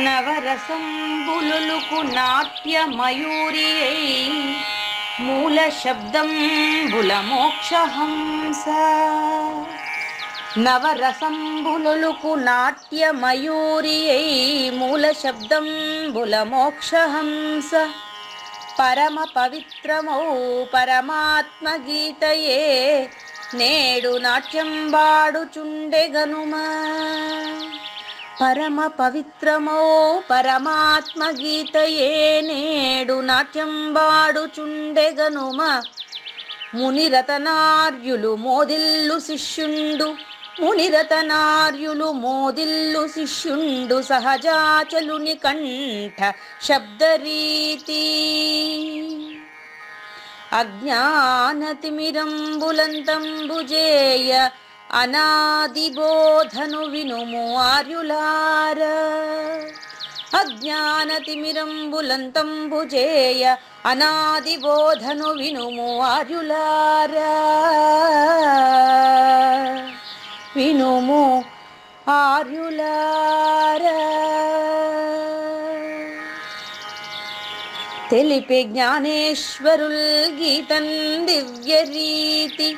నవరసంబులుకు నాట్య మయూరియై మూల శబ్దంబుల మోక్షహంస. నవరసంబులుకు నాట్య మయూరియై మూల శబ్దంబుల మోక్షహంస. పరమ పవిత్రమౌ పరమాత్మ గీతయే నేడు నాట్యం వాడుచుండెగనుమా. పరమ పవిత్రమో పరమాత్మ గీతయే నేడు నాట్యం వాడుచుండెగనుమ. మునిరతనార్యులు మోదిల్లు శిష్యుండు, మునిరతనార్యులు మోదిల్లు శిష్యుండు సహజాచలుని కంఠ శబ్దరీతి. అజ్ఞానతిమిరంబులంతంబుజేయ అనాది బోధను వినుము ఆర్యులార. అజ్ఞానతిమిరంబులంతంబుజేయ అనాది బోధను వినుము ఆర్యులార. వినుము ఆర్యులార. తెలిపే జ్ఞానేశ్వరుల్ గీతం దివ్య రీతి.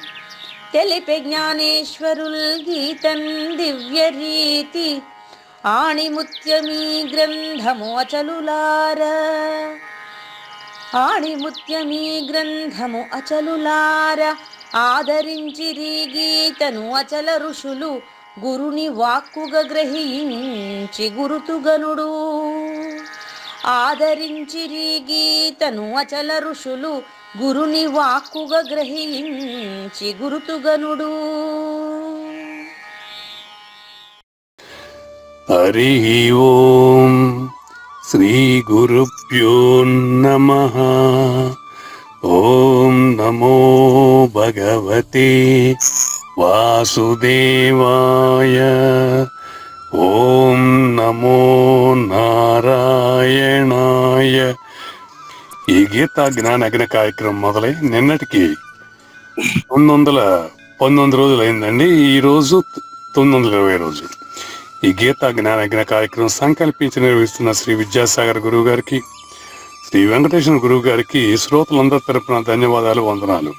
తెలిపే జ్ఞానేశ్వరుల్ గీతం దివ్య రీతి. ఆణిముత్యమీ గ్రంథము అచలులార. ఆణిముత్యమీ గ్రంథము అచలులార. ఆదరించిరి గీతను అచల ఋషులు గురుని వాక్కుగా గ్రహించి గురుతుగనుడు. ఆదరించిరి గీతను అచల ఋషులు గురుని వాక్కుగా గ్రహించి గురుతుగనుడు. హరి ఓం శ్రీ గురుభ్యో నమః. ఓం నమో భగవతే వాసుదేవాయ. ఓం నమో నారాయణాయ. ఈ గీతా జ్ఞానగ్న కార్యక్రమం మొదలై నిన్నటికి 919 రోజులు అయిందండి. ఈ రోజు 920 రోజులు. ఈ గీతా జ్ఞానగ్న కార్యక్రమం సంకల్పించి నిర్వహిస్తున్న శ్రీ విద్యాసాగర్ గురువు గారికి, శ్రీ వెంకటేశ్వర గురువు గారికి శ్రోతలందరి తరపున ధన్యవాదాలు, వందనాలు.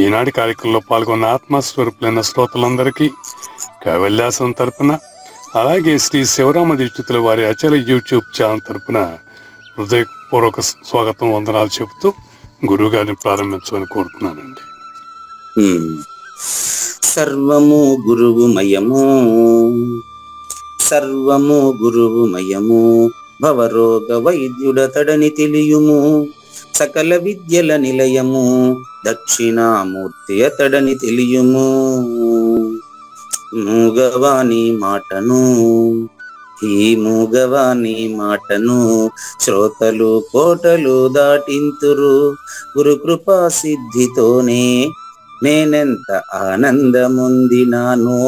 ఈనాటి కార్యక్రమంలో పాల్గొన్న ఆత్మస్వరూపులైన శ్రోతలందరికీ కైవల్యాసం తరపున, అలాగే శ్రీ శివరామ దీక్షితుల వారి అచల యూట్యూబ్ ఛానల్ తరపున హృదయపూర్వక స్వాగతం, వందనాలు చెబుతూ గురువు గారిని ప్రారంభించమని కోరుతున్నానండి. సర్వము గురువుమయము, సర్వము గురువుమయము. భవరోగ వైద్యుడతడని తెలియుము. సకల విద్యల నిలయము దక్షిణామూర్తి అతడని తెలియుము. మూగవాని మాటను, ఈ మూగవాని మాటను శ్రోతలు కోటలు దాటింతురు. గురు కృపా సిద్ధితోనే నేనెంత ఆనందముందినానో.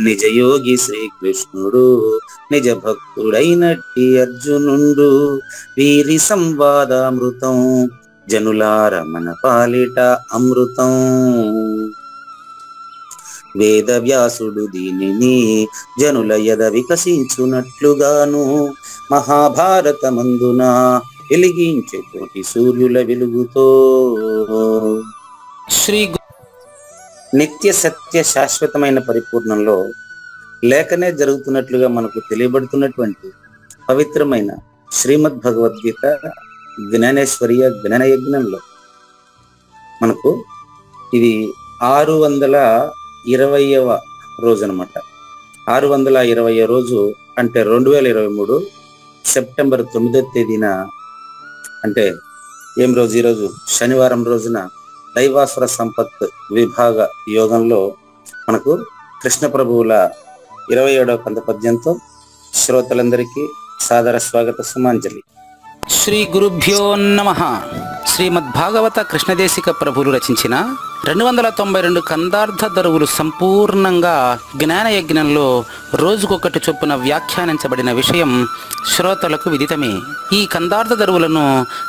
నిజయోగి శ్రీకృష్ణుడు నిజ భక్తుడైనట్టి అర్జునుండు. వీరి సంవాదామృతం జనులార మన పాలిట అమృతం. వేద వ్యాసుడు దీనిని జనుల యద వికసించునట్లుగాను మహాభారతమందున వెలిగించే కోటి సూర్యుల వెలుగుతో. శ్రీ నిత్య సత్య శాశ్వతమైన పరిపూర్ణంలో లేఖనే జరుగుతున్నట్లుగా మనకు తెలియబడుతున్నటువంటి పవిత్రమైన శ్రీమద్ భగవద్గీత జ్ఞానేశ్వర్య జ్ఞాన యజ్ఞంలో మనకు ఇది 620వ రోజు అనమాట. 620వ రోజు అంటే 2023 సెప్టెంబర్ 9వ తేదీన, అంటే ఏం రోజు? ఈరోజు శనివారం రోజున దైవాసుర సంపత్ విభాగ యోగంలో మనకు కృష్ణ ప్రభువుల 27వ కంద పద్యంతో శ్రోతలందరికీ సాదర స్వాగత సుమాంజలి. శ్రీ గురుభ్యో నమః. శ్రీమద్భాగవత కృష్ణదేశిక ప్రభులు రచించిన 292 కందార్థ దరువులు సంపూర్ణంగా జ్ఞానయజ్ఞంలో రోజుకొకటి చొప్పున వ్యాఖ్యానించబడిన విషయం శ్రోతలకు విదితమే. ఈ కందార్థ దరువులను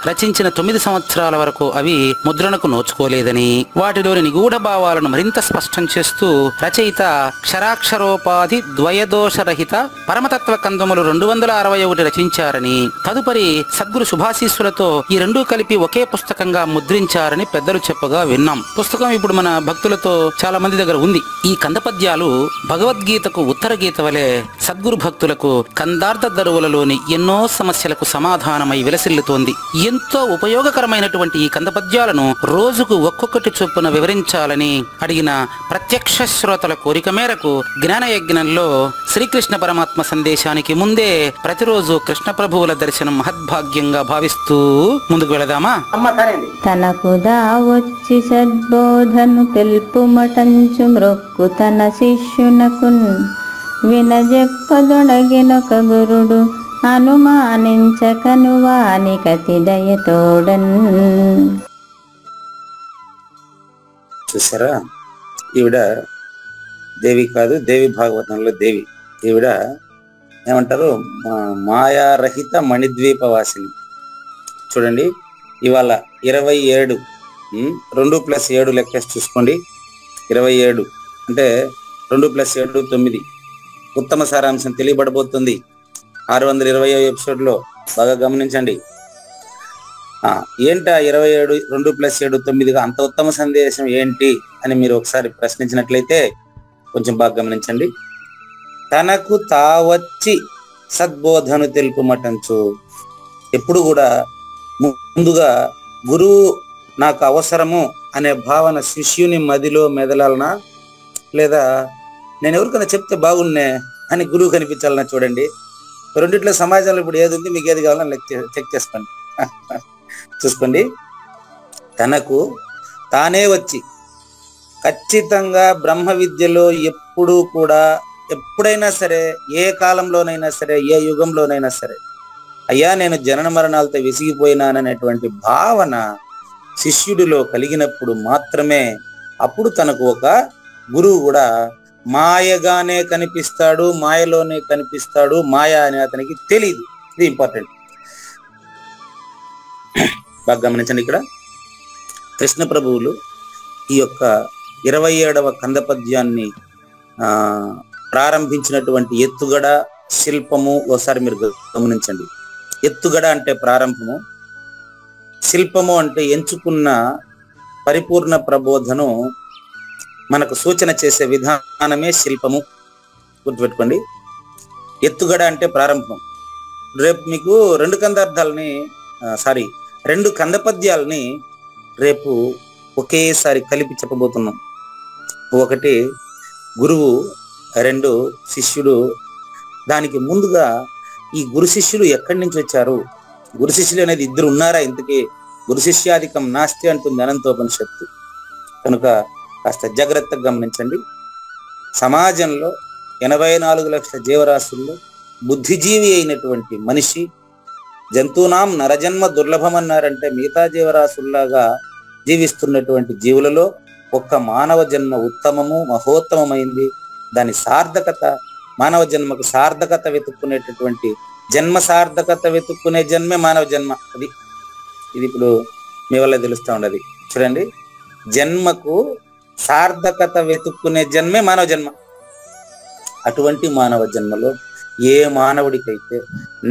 రచించిన 9 సంవత్సరాల వరకు అవి ముద్రణకు నోచుకోలేదని, వాటిలోని నిగూఢ భావాలను మరింత స్పష్టం చేస్తూ రచయిత క్షరాక్షరోపాధి ద్వయదోషరహిత పరమతత్వ కందములు 261 రచించారని, తదుపరి సద్గురు శుభాశీస్సులతో ఈ రెండూ కలిపి ఒకే పుస్తకంగా ముద్రించారని పెద్దలు చెప్పగా విన్నాం. పుస్తకం ఇప్పుడు మన భక్తులతో చాలా మంది దగ్గర ఉంది. ఈ కందపద్యాలు భగవద్గీతకు ఉత్తర గీత వలె సద్గురు భక్తులకు కందార్థ దరువులలోని ఎన్నో సమస్యలకు సమాధానమై విలసిల్లుతోంది. ఎంతో ఉపయోగకరమైనటువంటి ఈ కందపద్యాలను రోజుకు ఒక్కొక్కటి చొప్పున వివరించాలని అడిగిన ప్రత్యక్ష శ్రోతల కోరిక మేరకు జ్ఞానయజ్ఞంలో శ్రీకృష్ణ పరమాత్మ సందేశానికి ముందే ప్రతిరోజు కృష్ణ ప్రభువుల దర్శనం మహద్భాగ్యంగా భావిస్తూ ముందుకు వెళదామా? తనకు దావొచ్చి సద్బోధను తెలుపుమటంచు మ్రొక్కు తన శిష్యునకున్ వినజెప్పదొడగినొక గురుడు అనుమానించకను వాని కతి దయతోడన్. చూసారా, ఈవిడ దేవి కాదు, దేవి భాగవతంలో దేవి. ఈవిడ ఏమంటారు, మాయారహిత మణిద్వీపవాసిని. చూడండి, ఇవాళ 27, 2 + 7 లెక్కేసి చూసుకోండి. 27 అంటే 2 + 7 9. ఉత్తమ సారాంశం తెలియబడబోతుంది 620వ ఎపిసోడ్లో. బాగా గమనించండి. ఏంటా 27, 2 + 7 9గా అంత ఉత్తమ సందేశం ఏంటి అని మీరు ఒకసారి ప్రశ్నించినట్లయితే కొంచెం బాగా గమనించండి. తనకు తావచ్చి సద్బోధను తెలుపుమటంచు. ఎప్పుడు కూడా ముందుగా గురువు నాకు అవసరము అనే భావన శిష్యుని మదిలో మెదలాలనా, లేదా నేను ఎవరికైనా చెప్తే బాగున్నే అని గురువు కనిపించాలన్నా? చూడండి, రెండిట్లో సమాజంలో ఇప్పుడు ఏది ఉంది, మీకు ఏది కావాలని చెక్ చేసుకోండి, చూసుకోండి. తనకు తానే వచ్చి ఖచ్చితంగా బ్రహ్మ విద్యలో ఎప్పుడూ కూడా, ఎప్పుడైనా సరే, ఏ కాలంలోనైనా సరే, ఏ యుగంలోనైనా సరే, అయ్యా నేను జనన మరణాలతో విసిగిపోయినాననేటువంటి భావన శిష్యుడిలో కలిగినప్పుడు మాత్రమే అప్పుడు తనకు ఒక గురువు కూడా మాయగానే కనిపిస్తాడు, మాయలోనే కనిపిస్తాడు. మాయ అని అతనికి తెలియదు. ఇది ఇంపార్టెంట్, బాగా గమనించండి. ఇక్కడ కృష్ణ ప్రభువులు ఈ యొక్క 27వ కందపద్యాన్ని ప్రారంభించినటువంటి ఎత్తుగడ, శిల్పము ఒకసారి మీరు గమనించండి. ఎత్తుగడ అంటే ప్రారంభము, శిల్పము అంటే ఎంచుకున్న పరిపూర్ణ ప్రబోధను మనకు సూచన చేసే విధానమే శిల్పము. గుర్తుపెట్టుకోండి. ఎత్తుగడ అంటే ప్రారంభం. రేపు మీకు 2 కందపద్యాలని రేపు ఒకేసారి కలిపి చెప్పబోతున్నాం. ఒకటి గురువు, 2 శిష్యుడు. దానికి ముందుగా ఈ గురు శిష్యులు ఎక్కడి నుంచి వచ్చారు, గురు శిష్యులు అనేది 2 ఉన్నారా? ఇంతకీ గురు శిష్యాధికం నాస్తి అంటుంది అనంతోపనిషత్తు. కనుక కాస్త జాగ్రత్తగా గమనించండి. సమాజంలో 84 లక్షల జీవరాశుల్లో బుద్ధిజీవి అయినటువంటి మనిషి, జంతువునాం నరజన్మ దుర్లభం అన్నారంటే మిగతా జీవరాశుల్లాగా జీవిస్తున్నటువంటి జీవులలో ఒక్క మానవ జన్మ ఉత్తమము, మహోత్తమైంది. దాని సార్థకత, మానవ జన్మకు సార్థకత వెతుక్కునేటటువంటి జన్మ సార్థకత వెతుక్కునే జన్మే మానవ జన్మ. ఇది ఇప్పుడు మీ వల్ల తెలుస్తూ ఉండదు. చూడండి, జన్మకు సార్థకత వెతుక్కునే జన్మే మానవ జన్మ. అటువంటి మానవ జన్మలో ఏ మానవుడికైతే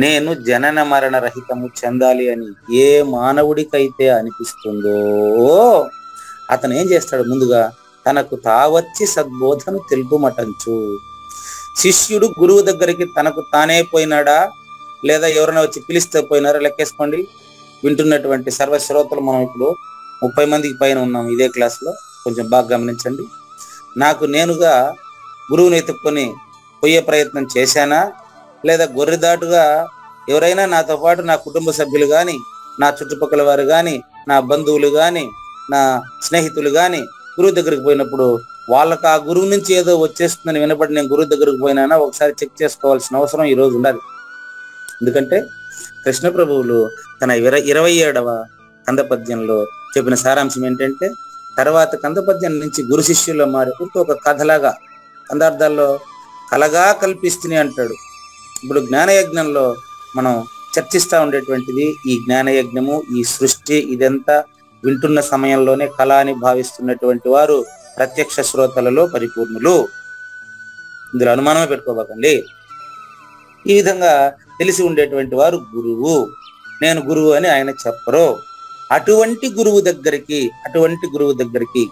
నేను జనన మరణ రహితము చెందాలి అని ఏ మానవుడికైతే అనిపిస్తుందో అతను ఏం చేస్తాడు? ముందుగా తనకు తావచ్చి సద్బోధను తెలుపుమటంచు. శిష్యుడు గురువు దగ్గరికి తనకు తానే పోయినాడా, లేదా ఎవరైనా వచ్చి పిలిస్తే పోయినారా? లెక్కేసుకోండి. వింటున్నటువంటి సర్వశ్రోతలు మనం ఇప్పుడు 30 మందికి పైన ఉన్నాం ఇదే క్లాస్లో. కొంచెం బాగా గమనించండి. నాకు నేనుగా గురువుని ఎత్తుక్కొని పోయే ప్రయత్నం చేశానా, లేదా గొర్రెదాటుగా ఎవరైనా నాతో పాటు నా కుటుంబ సభ్యులు కానీ, నా చుట్టుపక్కల వారు కానీ, నా బంధువులు కానీ, నా స్నేహితులు కానీ గురువు దగ్గరికి పోయినప్పుడు వాళ్ళకి ఆ గురువు నుంచి ఏదో వచ్చేస్తుందని వినపడి నేను గురువు దగ్గరికి పోయినానా ఒకసారి చెక్ చేసుకోవాల్సిన అవసరం ఈరోజు ఉండాలి. ఎందుకంటే కృష్ణ ప్రభువులు తన 27వ కందపద్యంలో చెప్పిన సారాంశం ఏంటంటే, తర్వాత కందపద్యం నుంచి గురు శిష్యుల్లో మారి ఒక కథలాగా కందార్థాల్లో కలగా కల్పిస్తుని అంటాడు. ఇప్పుడు జ్ఞానయజ్ఞంలో మనం చర్చిస్తూ ఉండేటువంటిది ఈ జ్ఞానయజ్ఞము, ఈ సృష్టి, ఇదంతా వింటున్న సమయంలోనే కళ అని భావిస్తున్నటువంటి వారు ప్రత్యక్ష శ్రోతలలో పరిపూర్ణులు. ఇందులో అనుమానమే పెట్టుకోబాకండి. ఈ విధంగా తెలిసి ఉండేటువంటి వారు గురువు. నేను గురువు అని ఆయన చెప్పరు. అటువంటి గురువు దగ్గరికి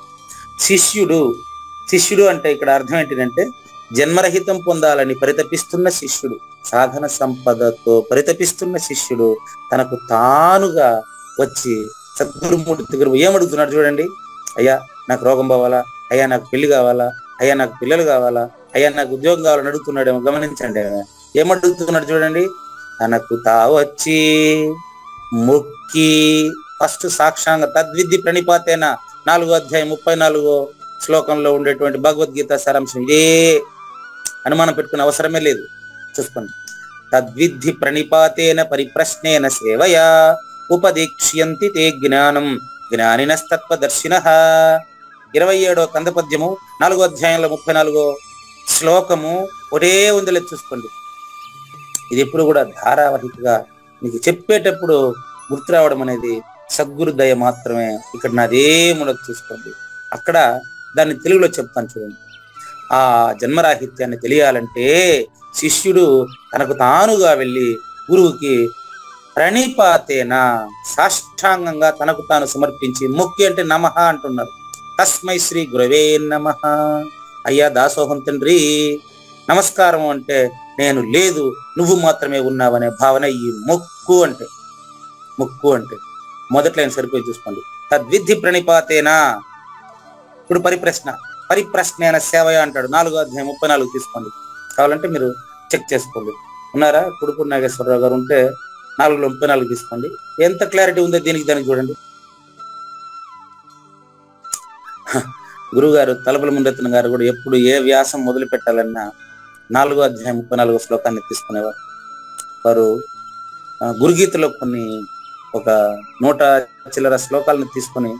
శిష్యుడు అంటే ఇక్కడ అర్థం ఏంటిదంటే జన్మరహితం పొందాలని పరితపిస్తున్న శిష్యుడు, సాధన సంపదతో పరితపిస్తున్న శిష్యుడు తనకు తానుగా వచ్చి సద్గురుమూర్తి దగ్గర ఏమడుగుతున్నాడు చూడండి. అయ్యా నాకు రోగం పోవాలా, అయ్యా నాకు పెళ్లి కావాలా, అయ్యా నాకు పిల్లలు కావాలా, అయ్యా నాకు ఉద్యోగం కావాలని అడుగుతున్నాడేమో గమనించండి. ఏమడుగుతున్నాడు చూడండి. తనకు తావచ్చి మొక్కి ఫస్ట్ సాక్షాంగ తద్విద్ధి ప్రణిపాతేన 4వ అధ్యాయం 34వ శ్లోకంలో ఉండేటువంటి భగవద్గీత సారాంశం ఇదే. అనుమానం పెట్టుకునే అవసరమే లేదు. చూసుకోండి. తద్విద్ధి ప్రణిపాతేన పరిప్రశ్నేన సేవయా ఉపదీక్ష్యంతి తే జ్ఞానం జ్ఞానినస్తత్వదర్శినః. 27వ కందపద్యము 4వ అధ్యాయంలో 34వ శ్లోకము ఒకే ఉందిలే. చూసుకోండి. ఇది ఎప్పుడు కూడా ధారావాహికగా మీకు చెప్పేటప్పుడు గుర్తు రావడం అనేది సద్గురు దయ మాత్రమే. ఇక్కడ నాదేముండదు చూసుకోండి. అక్కడ దాన్ని తెలుగులో చెప్తాను చూడండి. ఆ జన్మరాహిత్యాన్ని తెలియాలంటే శిష్యుడు తనకు తానుగా వెళ్ళి గురువుకి ప్రణిపాతేన సాష్టాంగంగా తనకు తాను సమర్పించి మొక్కి అంటే నమః అంటున్నారు. తస్మై శ్రీ గురవే నమః. అయ్యా దాసోహం తండ్రి, నమస్కారం అంటే నేను లేదు, నువ్వు మాత్రమే ఉన్నావనే భావన ఈ మొక్కు అంటే. మొదట్లో ఆయన సరిపోయి చూసుకోండి. తద్విద్ధి ప్రణిపాతేనా. ఇప్పుడు పరిప్రశ్నేన సేవయ అంటాడు. 4వ అధ్యాయం 34 తీసుకోండి. కావాలంటే మీరు చెక్ చేసుకోండి. ఉన్నారా? కుడుపూడి నాగేశ్వరరావు గారు ఉంటే 4లో 34 తీసుకోండి. ఎంత క్లారిటీ ఉందో దానికి చూడండి. గురుగారు తలపల ముందెత్తిన గారు కూడా ఎప్పుడు ఏ వ్యాసం మొదలు పెట్టాలన్నా 4వ అధ్యాయం 34వ శ్లోకాన్ని తీసుకునేవారు. వారు గురుగీతలో ఒక 100 చిల్లర శ్లోకాలను తీసుకొని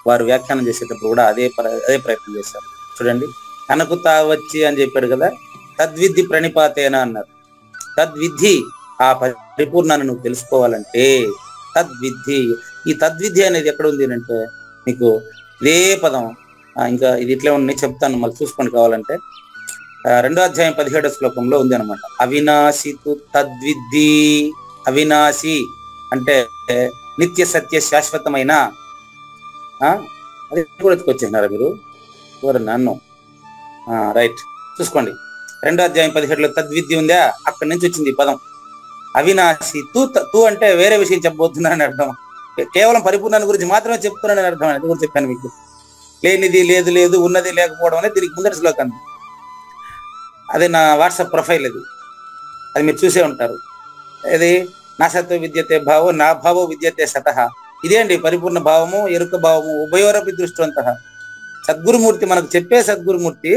వారు వ్యాఖ్యానం చేసేటప్పుడు కూడా అదే ప్రయత్నం చేశారు. చూడండి. తనకు తావచ్చి అని చెప్పాడు కదా, తద్విద్ధి ప్రణిపాతేన అన్నారు. తద్విద్ధి, ఆ పరిపూర్ణాన్ని నువ్వు తెలుసుకోవాలంటే తద్విద్ధి. ఈ తద్విద్ధి అనేది ఎక్కడ ఉంది అంటే మీకు ఇదే పదం, ఇంకా ఇది ఇట్లే ఉన్నాయి చెప్తాను, మళ్ళీ చూసుకోండి కావాలంటే. 2వ అధ్యాయం 17వ శ్లోకంలో ఉంది అనమాట. అవినాశితు తద్విద్ధి. అవినాశి అంటే నిత్య సత్య శాశ్వతమైన. అది కూడా ఎత్తుకొచ్చేసినారా మీరు? నన్ను రైట్ చూసుకోండి. 2వ అధ్యాయం 17లో తద్విద్య ఉందా, అక్కడి నుంచి వచ్చింది ఈ పదం. అవినాశి తూ అంటే వేరే విషయం చెప్పబోతున్నానని అర్థం. కేవలం పరిపూర్ణాన్ని గురించి మాత్రమే చెప్తున్నానని అర్థం. అది కూడా చెప్పాను మీకు. లేనిది లేదు, ఉన్నది లేకపోవడం అనేది దీనికి ముందటి శ్లోకం. అది నా వాట్సాప్ ప్రొఫైల్. అది మీరు చూసే ఉంటారు. ఇది నా సత్వ విద్యతే భావో నా భావో విద్యతే సతః. ఇదే అండి పరిపూర్ణ భావము, ఎరుక భావము ఉభయోరపి దృష్టివంతః. సద్గురుమూర్తి మనకు చెప్పే సద్గురుమూర్తి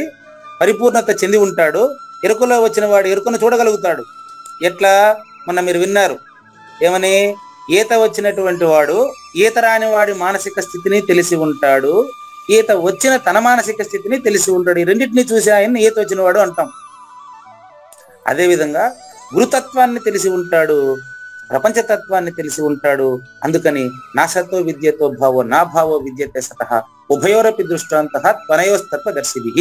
పరిపూర్ణత చెంది ఉంటాడు. ఎరుకలో వచ్చిన వాడు ఎరుకను చూడగలుగుతాడు. ఎట్లా? మొన్న మీరు విన్నారు ఏమని? ఈత వచ్చినటువంటి వాడు ఈత రాని వాడి మానసిక స్థితిని తెలిసి ఉంటాడు, ఈత వచ్చిన తన మానసిక స్థితిని తెలిసి ఉంటాడు. ఈ రెండింటినీ చూసి ఆయన ఈత వచ్చిన వాడు అంటాం. అదేవిధంగా గురుతత్వాన్ని తెలిసి ఉంటాడు, ప్రపంచతత్వాన్ని తెలిసి ఉంటాడు. అందుకని నా సత్వ విద్యతో భావో నా భావో విద్యతే సతః ఉభయోరపి దృష్టాంతః త్వనయోస్తత్వ దర్శిభిః.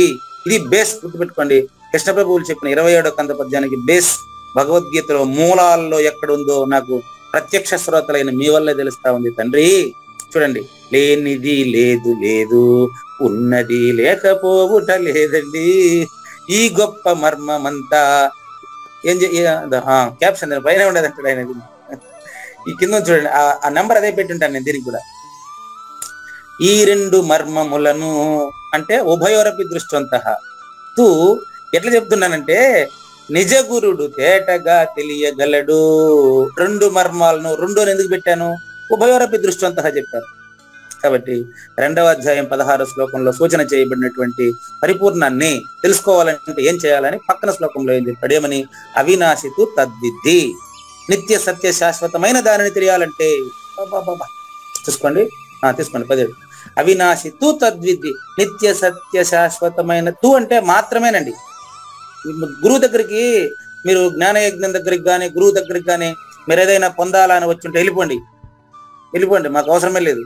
ఇది బేస్, గుర్తుపెట్టుకోండి. కృష్ణ ప్రభువులు చెప్పిన 27వ కంద పద్యానికి బేస్ భగవద్గీతలో మూలాల్లో ఎక్కడుందో నాకు ప్రత్యక్ష శ్రోతలైన మీ వల్లే తెలుస్తా ఉంది తండ్రి. చూడండి. లేనిది లేదు, ఉన్నది లేకపోవుట లేదండి, ఈ గొప్ప మర్మమంతా ఏం క్యాప్షన్ పైన ఉండేదంటాడు ఆయన. ఈ కింద చూడండి, ఆ నెంబర్ అదే పెట్టుంటాను నేను దీనికి కూడా. ఈ రెండు మర్మములను అంటే ఉభయోరపి దృష్టంతః తూ. ఎట్లా చెప్తున్నానంటే నిజ గురుడు తేటగా తెలియగలడు. 2 మర్మాలను 2 ఎందుకు పెట్టాను? ఉభయోరపి దృష్టంతః చెప్పారు కాబట్టి. 2వ అధ్యాయం 16వ శ్లోకంలో సూచన చేయబడినటువంటి పరిపూర్ణాన్ని తెలుసుకోవాలంటే ఏం చేయాలని పక్కన శ్లోకంలో ఏం చెప్పాడు? ఏమని? అవినాశితు తద్విద్ధి. నిత్య సత్య శాశ్వతమైన దానిని తెలియాలంటే చూసుకోండి. తీసుకోండి 17. అవినాశి తు తద్విద్ది, నిత్య సత్య శాశ్వతమైన తు అంటే మాత్రమేనండి. గురువు దగ్గరికి మీరు జ్ఞానయజ్ఞం దగ్గరికి కానీ గురువు దగ్గరికి కానీ మీరు ఏదైనా పొందాలని వచ్చి వెళ్ళిపోండి, మాకు అవసరమే లేదు.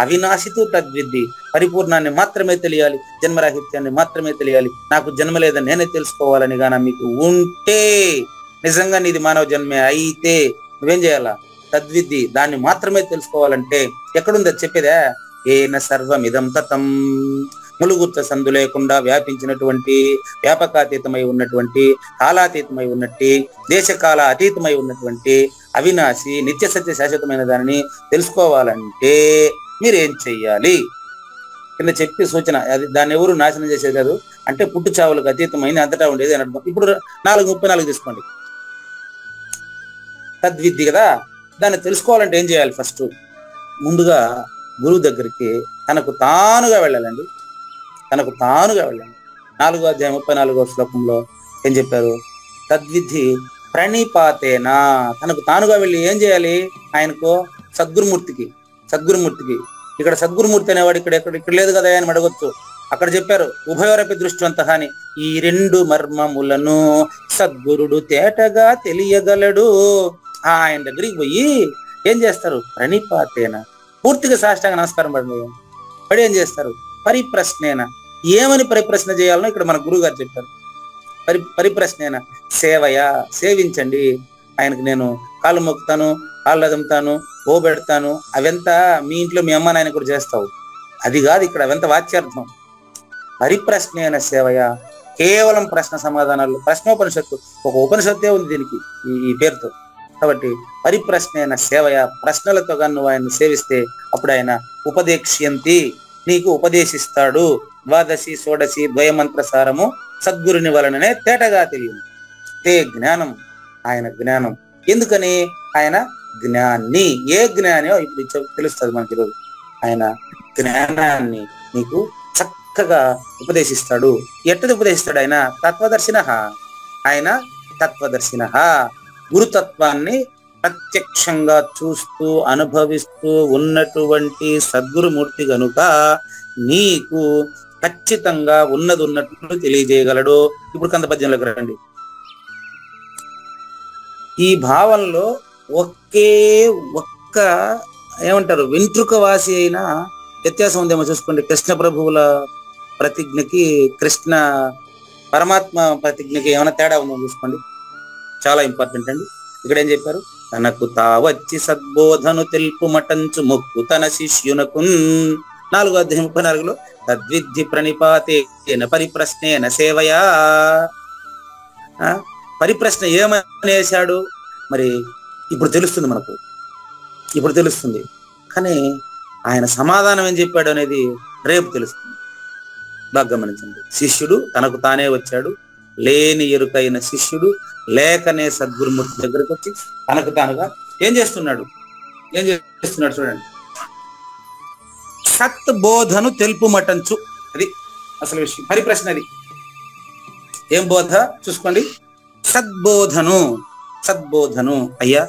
అవినాశితు తద్విద్ది, పరిపూర్ణాన్ని మాత్రమే తెలియాలి, జన్మరాహిత్యాన్ని మాత్రమే తెలియాలి, నాకు జన్మ లేదని నేనే తెలుసుకోవాలని గాన మీకు ఉంటే, నిజంగా నీది మానవ జన్మే అయితే నువ్వేం చేయాలా? తద్విద్ది, దాన్ని మాత్రమే తెలుసుకోవాలంటే ఎక్కడుంది అది చెప్పేదా? ఏన సర్వమిదం తతం, ములుగుర్త సందు లేకుండా వ్యాపించినటువంటి, వ్యాపకాతీతమై ఉన్నటువంటి, కాలాతీతమై ఉన్నట్టు, దేశకాల అతీతమై ఉన్నటువంటి అవినాశి నిత్య సత్య శాశ్వతమైన దానిని తెలుసుకోవాలంటే మీరేం చెయ్యాలి కింద చెప్పి సూచన. అది దాన్ని ఎవరు నాశనం చేసేది కాదు, అంటే పుట్టు చావులకు అతీతమైన అంతటా ఉండేది అని అర్థం. ఇప్పుడు 4:34 తీసుకోండి. తద్విద్ది కదా, దాన్ని తెలుసుకోవాలంటే ఏం చేయాలి? ఫస్ట్ ముందుగా గురువు దగ్గరికి తనకు తానుగా వెళ్ళాలండి, తనకు తానుగా వెళ్ళండి. 4వ అధ్యాయం 34వ శ్లోకంలో ఏం చెప్పారు? తద్విధి ప్రణిపాతేనా, తనకు తానుగా వెళ్ళి ఏం చేయాలి? ఆయనకు సద్గురుమూర్తికి ఇక్కడ సద్గురుమూర్తి అనేవాడు ఇక్కడ లేదు కదా అని అడగొచ్చు. అక్కడ చెప్పారు ఉభయోరపి దృష్టివంత అని, ఈ 2 మర్మములను సద్గురుడు తేటగా తెలియగలడు. ఆయన దగ్గరికి పోయి ఏం చేస్తారు? ప్రణిపాతేన, పూర్తిగా సాష్టాంగ నమస్కారం పడి ఏం చేస్తారు? పరిప్రశ్నేన, ఏమని పరిప్రశ్న చేయాలనో ఇక్కడ మన గురువు గారు చెప్పారు. పరిప్రశ్నేన సేవయా, సేవించండి. ఆయనకు నేను కాళ్ళు మొక్కుతాను, కాళ్ళు అదుముతాను, ఓ పెడతాను, అవంతా మీ ఇంట్లో మీ అమ్మ నాయన కూడా చేస్తావు, అది కాదు ఇక్కడ, అవంతా వాచ్యార్థం. పరిప్రశ్నేన సేవయా, కేవలం ప్రశ్న సమాధానాలు. ప్రశ్నోపనిషత్తు, ఒక ఉపనిషత్తే ఉంది దీనికి ఈ పేరుతో. కాబట్టి పరిప్రశ్నేన సేవయా, ప్రశ్నలతో కానీ నువ్వు ఆయన సేవిస్తే అప్పుడు ఆయన ఉపదేక్ష్యంతి, నీకు ఉపదేశిస్తాడు. ద్వాదశి షోడశి ద్వయమంత్ర సారము సద్గురుని వలననే తేటగా తెలియదు. తే జ్ఞానం, ఆయన జ్ఞానం. ఎందుకని? ఆయన జ్ఞాని. ఏ జ్ఞానో ఇప్పుడు తెలుస్తుంది మనకి ఈరోజు. ఆయన జ్ఞానాన్ని నీకు చక్కగా ఉపదేశిస్తాడు. ఎట్టది ఉపదేశిస్తాడు? ఆయన తత్వదర్శినః, ఆయన తత్వదర్శినః, గురుతత్వాన్ని ప్రత్యక్షంగా చూస్తూ అనుభవిస్తూ ఉన్నటువంటి సద్గురుమూర్తి గనుక నీకు ఖచ్చితంగా ఉన్నది ఉన్నట్లు తెలియజేయగలడు. ఇప్పుడు కంద పద్యంలోకి రండి. ఈ భావంలో ఒక్క ఏమంటారు వెంట్రుక వాసి అయినా వ్యత్యాసం ఉందేమో చూసుకోండి. కృష్ణ ప్రభువుల ప్రతిజ్ఞకి, కృష్ణ పరమాత్మ ప్రతిజ్ఞకి ఏమైనా తేడా ఉందో చూసుకోండి. చాలా ఇంపార్టెంట్ అండి. ఇక్కడ ఏం చెప్పారు? తనకు తావచ్చి సద్బోధను తెలుపు మటంచు మొక్కు తన శిష్యునకు. 4వ అధ్యాయం 34లో తద్విద్ధి ప్రణిపాతేన పరిప్రశ్నేన సేవయా. పరిప్రశ్న ఏమనేశాడు మరి ఇప్పుడు తెలుస్తుంది మనకు, ఇప్పుడు తెలుస్తుంది. కానీ ఆయన సమాధానం ఏం చెప్పాడు అనేది రేపు తెలుస్తుంది. బాగా గమనించండి. శిష్యుడు తనకు తానే వచ్చాడు, లేని ఎరుకైన శిష్యుడు లేకనే సద్గురుమూర్తి దగ్గరకు వచ్చి తనకు తానుగా ఏం చేస్తున్నాడు చూడండి. సత్ బోధను తెలుపు మటంచు, అది అసలు విషయం. పరిప్రశ్న అది ఏం బోధ చూసుకోండి. సద్బోధను. అయ్యా,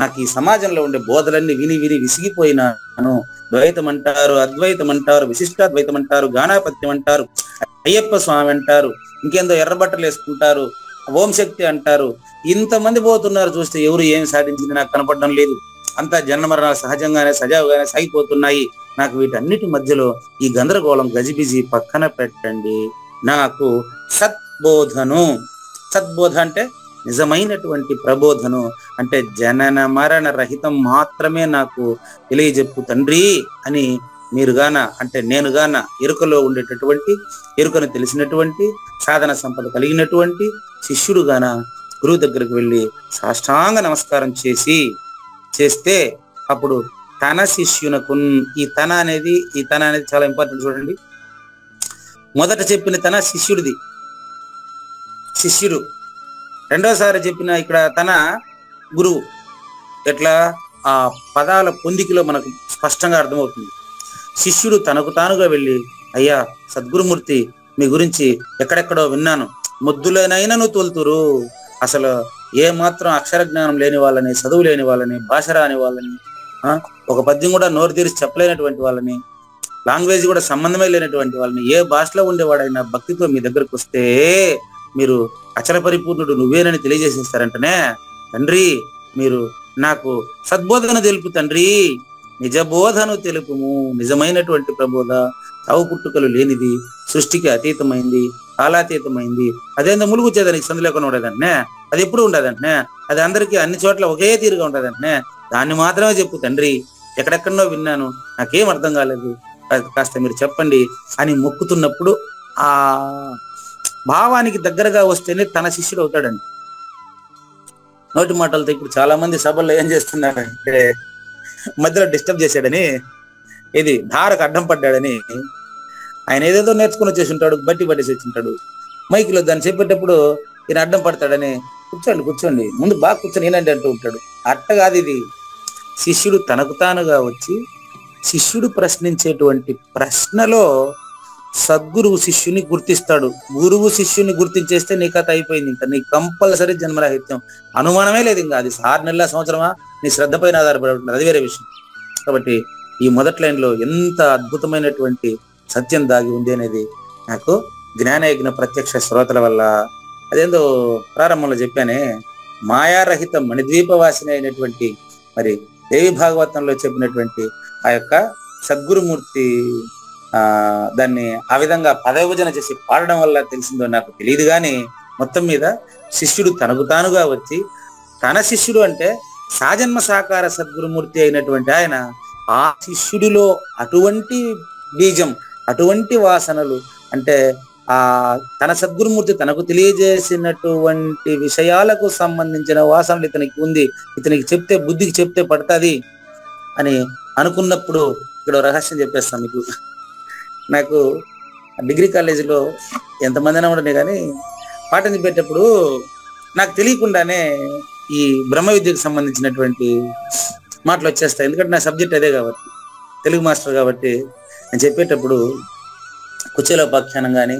నాకు ఈ సమాజంలో ఉండే బోధలన్నీ విని విసిగిపోయినాను. ద్వైతం అంటారు, అద్వైతం అంటారు, విశిష్టాద్వైతం అంటారు, గానాపత్యం అంటారు, అయ్యప్ప స్వామి అంటారు, ఇంకేందో ఎర్రబట్టలు వేసుకుంటారు, ఓం శక్తి అంటారు. ఇంతమంది పోతున్నారు, చూస్తే ఎవరు ఏమి సాధించింది నాకు కనపడడం లేదు. అంతా జన్మమరణాలు సహజంగానే సజావుగానే సాగిపోతున్నాయి. నాకు వీటన్నిటి మధ్యలో ఈ గందరగోళం గజిబిజి పక్కన పెట్టండి. నాకు సద్బోధ అంటే నిజమైనటువంటి ప్రబోధను, అంటే జనన మరణ రహితం మాత్రమే నాకు తెలియజెప్పు తండ్రి అని మీరుగాన, అంటే నేనుగాన ఎరుకలో ఉండేటటువంటి, ఎరుకను తెలిసినటువంటి, సాధన సంపద కలిగినటువంటి శిష్యుడుగాన గురువు దగ్గరకు వెళ్ళి సాష్టాంగ నమస్కారం చేస్తే అప్పుడు తన శిష్యునకు, ఈ తన అనేది చాలా ఇంపార్టెంట్ చూడండి. మొదట చెప్పిన తన శిష్యుడు, రెండోసారి చెప్పిన ఇక్కడ తన గురువు. ఎట్లా? ఆ పదాల పొందికలో మనకు స్పష్టంగా అర్థమవుతుంది. శిష్యుడు తనకు తానుగా వెళ్ళి, అయ్యా సద్గురుమూర్తి, మీ గురించి ఎక్కడెక్కడో విన్నాను, ముద్దులనైనను తోలుతురు, అసలు ఏ మాత్రం అక్షర జ్ఞానం లేని వాళ్ళని, చదువు లేని వాళ్ళని, భాష రాని వాళ్ళని, ఒక పద్యం కూడా నోరు తీరిసి చెప్పలేనటువంటి వాళ్ళని, లాంగ్వేజ్ కూడా సంబంధమే లేనటువంటి వాళ్ళని, ఏ భాషలో ఉండేవాడైనా భక్తితో మీ దగ్గరకు వస్తే మీరు అచల పరిపూర్ణుడు నువ్వేనని తెలియజేసేస్తారంటనే, తండ్రి మీరు నాకు సద్బోధన తెలుపు తండ్రి, నిజబోధను తెలుపుము, నిజమైనటువంటి ప్రబోధ, తావు పుట్టుకలు లేనిది, సృష్టికి అతీతమైంది, కాలాతీతమైంది, అదేందో ములుగుచ్చేదానికి సందు లేకుండా ఉండేదంటే, అది ఎప్పుడు ఉండదంటే, అది అందరికీ అన్ని చోట్ల ఒకే తీరుగా ఉండదంటే, దాన్ని మాత్రమే చెప్పు తండ్రి, ఎక్కడెక్కడో విన్నాను, నాకేం అర్థం కాలేదు, కాస్త మీరు చెప్పండి అని మొక్కుతున్నప్పుడు ఆ భావానికి దగ్గరగా వస్తేనే తన శిష్యుడు అవుతాడండి. నోటి మాటలతో ఇప్పుడు చాలా మంది సభల్లో ఏం చేస్తున్నారంటే, మధ్యలో డిస్టర్బ్ చేశాడని, ఇది ధారకు అడ్డం పడ్డాడని ఆయన ఏదేదో నేర్చుకుని వచ్చేసి ఉంటాడు, బట్టి పట్టేసి వచ్చి ఉంటాడు, మైకిలో దాన్ని చెప్పేటప్పుడు ఈయన అడ్డం పడతాడని, కూర్చోండి ముందు బాగా కూర్చొని ఏంటంటే అంటూ ఉంటాడు. అట్ట కాదు ఇది. శిష్యుడు తనకు తానుగా వచ్చి శిష్యుడు ప్రశ్నించేటువంటి ప్రశ్నలో సద్గురువు శిష్యుని గుర్తిస్తాడు. గురువు శిష్యుని గుర్తించేస్తే నీ కథ అయిపోయింది. ఇంకా నీ కంపల్సరీ జన్మరాహిత్యం, అనుమానమే లేదు. ఇంకా అది 6 నెలల సంవత్సరమా నీ శ్రద్ధ పైన ఆధారపడి ఉంటుంది, అది వేరే విషయం. కాబట్టి ఈ మొదటి లైన్లో ఎంత అద్భుతమైనటువంటి సత్యం దాగి ఉంది అనేది నాకు జ్ఞానయజ్ఞ ప్రత్యక్ష శ్రోతల వల్ల, అదేందో ప్రారంభంలో చెప్పానే, మాయారహిత మణిద్వీపవాసిని అయినటువంటి మరి దేవి భాగవతంలో చెప్పినటువంటి ఆ యొక్క సద్గురుమూర్తి దాన్ని ఆ విధంగా పదవిభజన చేసి పాడడం వల్ల తెలిసిందో నాకు తెలియదు. కానీ మొత్తం మీద శిష్యుడు తనకు తానుగా వచ్చి, తన శిష్యుడు అంటే సాజన్మ సాకార సద్గురుమూర్తి అయినటువంటి ఆయన, ఆ శిష్యుడిలో అటువంటి బీజం, అటువంటి వాసనలు, అంటే ఆ తన సద్గురుమూర్తి తనకు తెలియజేసినటువంటి విషయాలకు సంబంధించిన వాసనలు ఇతనికి ఉంది, ఇతనికి చెప్తే బుద్ధికి చెప్తే పడుతుంది అని అనుకున్నప్పుడు, ఇక్కడ రహస్యం చెప్పేస్తాను మీకు. నాకు డిగ్రీ కాలేజీలో ఎంతమంది అయినా ఉండనే కానీ పాఠం చెప్పేటప్పుడు నాకు తెలియకుండానే ఈ బ్రహ్మ విద్యకు సంబంధించినటువంటి మాటలు వచ్చేస్తాయి. ఎందుకంటే నా సబ్జెక్ట్ అదే కాబట్టి, తెలుగు మాస్టర్ కాబట్టి. నేను చెప్పేటప్పుడు కుచేలోపాఖ్యానం కానీ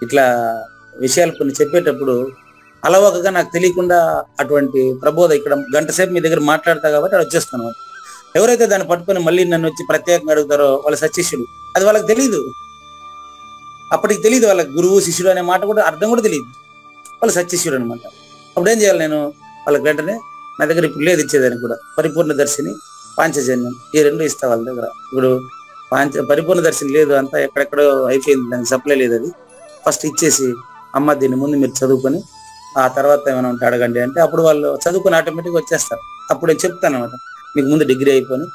ఇట్లా విషయాలు కొన్ని చెప్పేటప్పుడు అలవాకగా నాకు తెలియకుండా అటువంటి ప్రబోధ ఇక్కడ గంట సేపు మీ దగ్గర మాట్లాడతా కాబట్టి అది వచ్చేస్తాను. ఎవరైతే దాన్ని పట్టుకొని మళ్ళీ నన్ను వచ్చి ప్రత్యేకంగా అడుగుతారో వాళ్ళ సశిష్యుడు, అది వాళ్ళకి తెలియదు. అప్పటికి తెలియదు వాళ్ళకి గురువు శిష్యుడు అనే మాట కూడా అర్థం కూడా తెలియదు, వాళ్ళు సశిష్యుడు అనమాట. అప్పుడు ఏం చేయాలి నేను వాళ్ళకి? వెంటనే నా దగ్గర ఇప్పుడు లేదు ఇచ్చేదానికి కూడా, పరిపూర్ణ దర్శిని, పాంచజన్యం, ఈ 2 ఇస్తా వాళ్ళ దగ్గర. ఇప్పుడు పరిపూర్ణ దర్శనం లేదు, అంతా ఎక్కడెక్కడో అయిపోయింది, దానికి సప్లై లేదు. అది ఫస్ట్ ఇచ్చేసి, అమ్మ దీన్ని ముందు మీరు చదువుకొని ఆ తర్వాత ఏమైనా ఉంటే అడగండి అంటే, అప్పుడు వాళ్ళు చదువుకొని ఆటోమేటిక్గా వచ్చేస్తారు. అప్పుడు నేను చెప్తాను అనమాట, మీకు ముందు డిగ్రీ అయిపోయి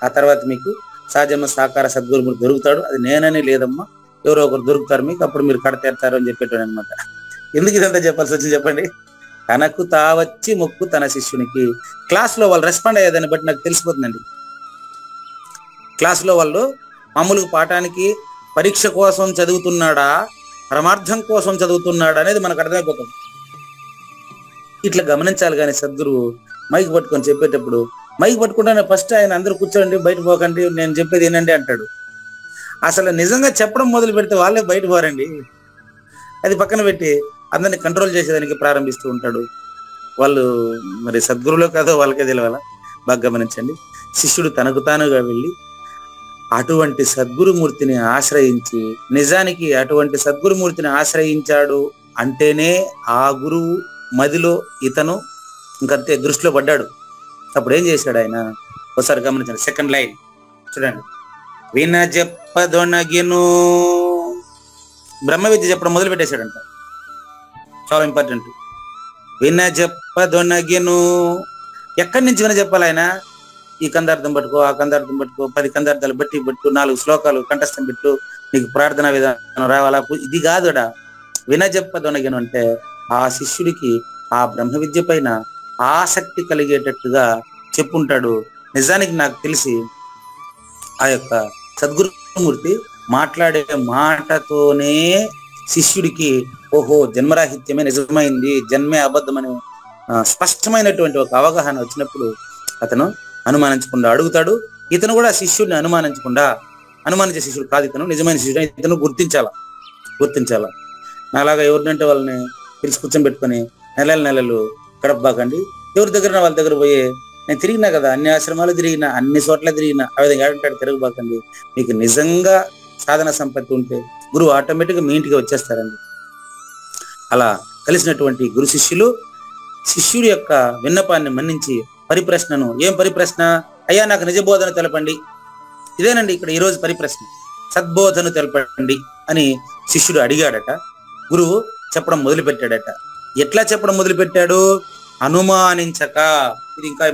ఆ తర్వాత మీకు సాజన్మ సాకార సద్గురుమూర్తి దొరుకుతాడు, అది నేననే లేదమ్మా, ఎవరో ఒకరు దొరుకుతారు మీకు, అప్పుడు మీరు కడతేరుతారు అని చెప్పేటాడు అనమాట. ఎందుకు ఇదంతా చెప్పాల్సి వచ్చింది చెప్పండి? తనకు తావచ్చి మొక్కు తన శిష్యునికి. క్లాస్లో వాళ్ళు రెస్పాండ్ అయ్యేదాన్ని బట్టి నాకు తెలిసిపోతుందండి. క్లాసులో వాళ్ళు మామూలుగా పాఠానికి పరీక్ష కోసం చదువుతున్నాడా, పరమార్థం కోసం చదువుతున్నాడా అనేది మనకు అర్థమైపోతుంది. ఇట్లా గమనించాలి. కానీ సద్గురువు మైక్ పట్టుకొని చెప్పేటప్పుడు, మైక్ పట్టుకుంటానే ఫస్ట్ ఆయన అందరూ కూర్చోండి, బయట పోకండి, నేను చెప్పేది ఏంటండి అంటాడు. అసలు నిజంగా చెప్పడం మొదలు పెడితే వాళ్ళే బయట పోరండి. అది పక్కన పెట్టి అందరిని కంట్రోల్ చేసేదానికి ప్రారంభిస్తూ ఉంటాడు. వాళ్ళు మరి సద్గురువులో కాదో వాళ్ళకే తెలియాల. బాగా గమనించండి. శిష్యుడు తనకు తానుగా వెళ్ళి అటువంటి సద్గురుమూర్తిని ఆశ్రయించి, నిజానికి అటువంటి సద్గురుమూర్తిని ఆశ్రయించాడు అంటేనే ఆ గురువు మదిలో ఇతను ఇంకంతే దృష్టిలో పడ్డాడు. అప్పుడు ఏం చేశాడు ఆయన? ఒకసారి గమనించండి. సెకండ్ లైన్ చూడండి. వినజెప్పదొనగెను. బ్రహ్మ విద్య చెప్పడం మొదలు పెట్టేశాడంట. చాలా ఇంపార్టెంట్. వినజెప్పదొనగెను. ఎక్కడి నుంచి వినజెప్పాలి ఆయన? ఈ కందార్థం పట్టుకో, ఆ కందార్థం పట్టుకో, 10 కందార్థాలు బట్టి పట్టు, 4 శ్లోకాలు కంఠస్థం పెట్టు, నీకు ప్రార్థనా విధానం రావాలా, ఇది కాదుడా. వినజెప్పదొనగెను అంటే ఆ శిష్యుడికి ఆ బ్రహ్మ విద్య పైన ఆసక్తి కలిగేటట్టుగా చెప్పుంటాడు. నిజానికి నాకు తెలిసి ఆ యొక్క సద్గురుమూర్తి మాట్లాడే మాటతోనే శిష్యుడికి ఓహో జన్మరాహిత్యమే నిజమైంది, జన్మే అబద్ధమని స్పష్టమైనటువంటి ఒక అవగాహన వచ్చినప్పుడు అతను అనుమానించకుండా అడుగుతాడు. ఇతను కూడా శిష్యుడిని అనుమానించే శిష్యుడు కాదు ఇతను, నిజమైన శిష్యుడు. ఇతను గుర్తించాల. అలాగా ఎవరినంటే వాళ్ళని పిలిచి కూర్చొని పెట్టుకొని నెలలు గడపబాకండి. ఎవరి దగ్గర వాళ్ళ దగ్గర పోయి నేను తిరిగినా కదా, అన్ని ఆశ్రమాలు తిరిగినా, అన్ని చోట్ల తిరిగినా. ఆ విధంగా ఏడంటాడు, తిరగబాకండి. మీకు నిజంగా సాధన సంపత్తి ఉంటే గురువు ఆటోమేటిక్గా మీ ఇంటికి వచ్చేస్తారండి. అలా కలిసినటువంటి గురు శిష్యులు శిష్యుడి యొక్క విన్నపాన్ని మన్నించి పరిప్రశ్నను, ఏం పరిప్రశ్న? అయ్యా నాకు నిజ బోధన తెలపండి. ఇదేనండి ఇక్కడ ఈరోజు పరిప్రశ్న. సద్బోధను తెలపండి అని శిష్యుడు అడిగాడట. గురువు చెప్పడం మొదలుపెట్టాడట. ఎట్లా చెప్పడం మొదలుపెట్టాడు? అనుమానించక. ఇది ఇంకా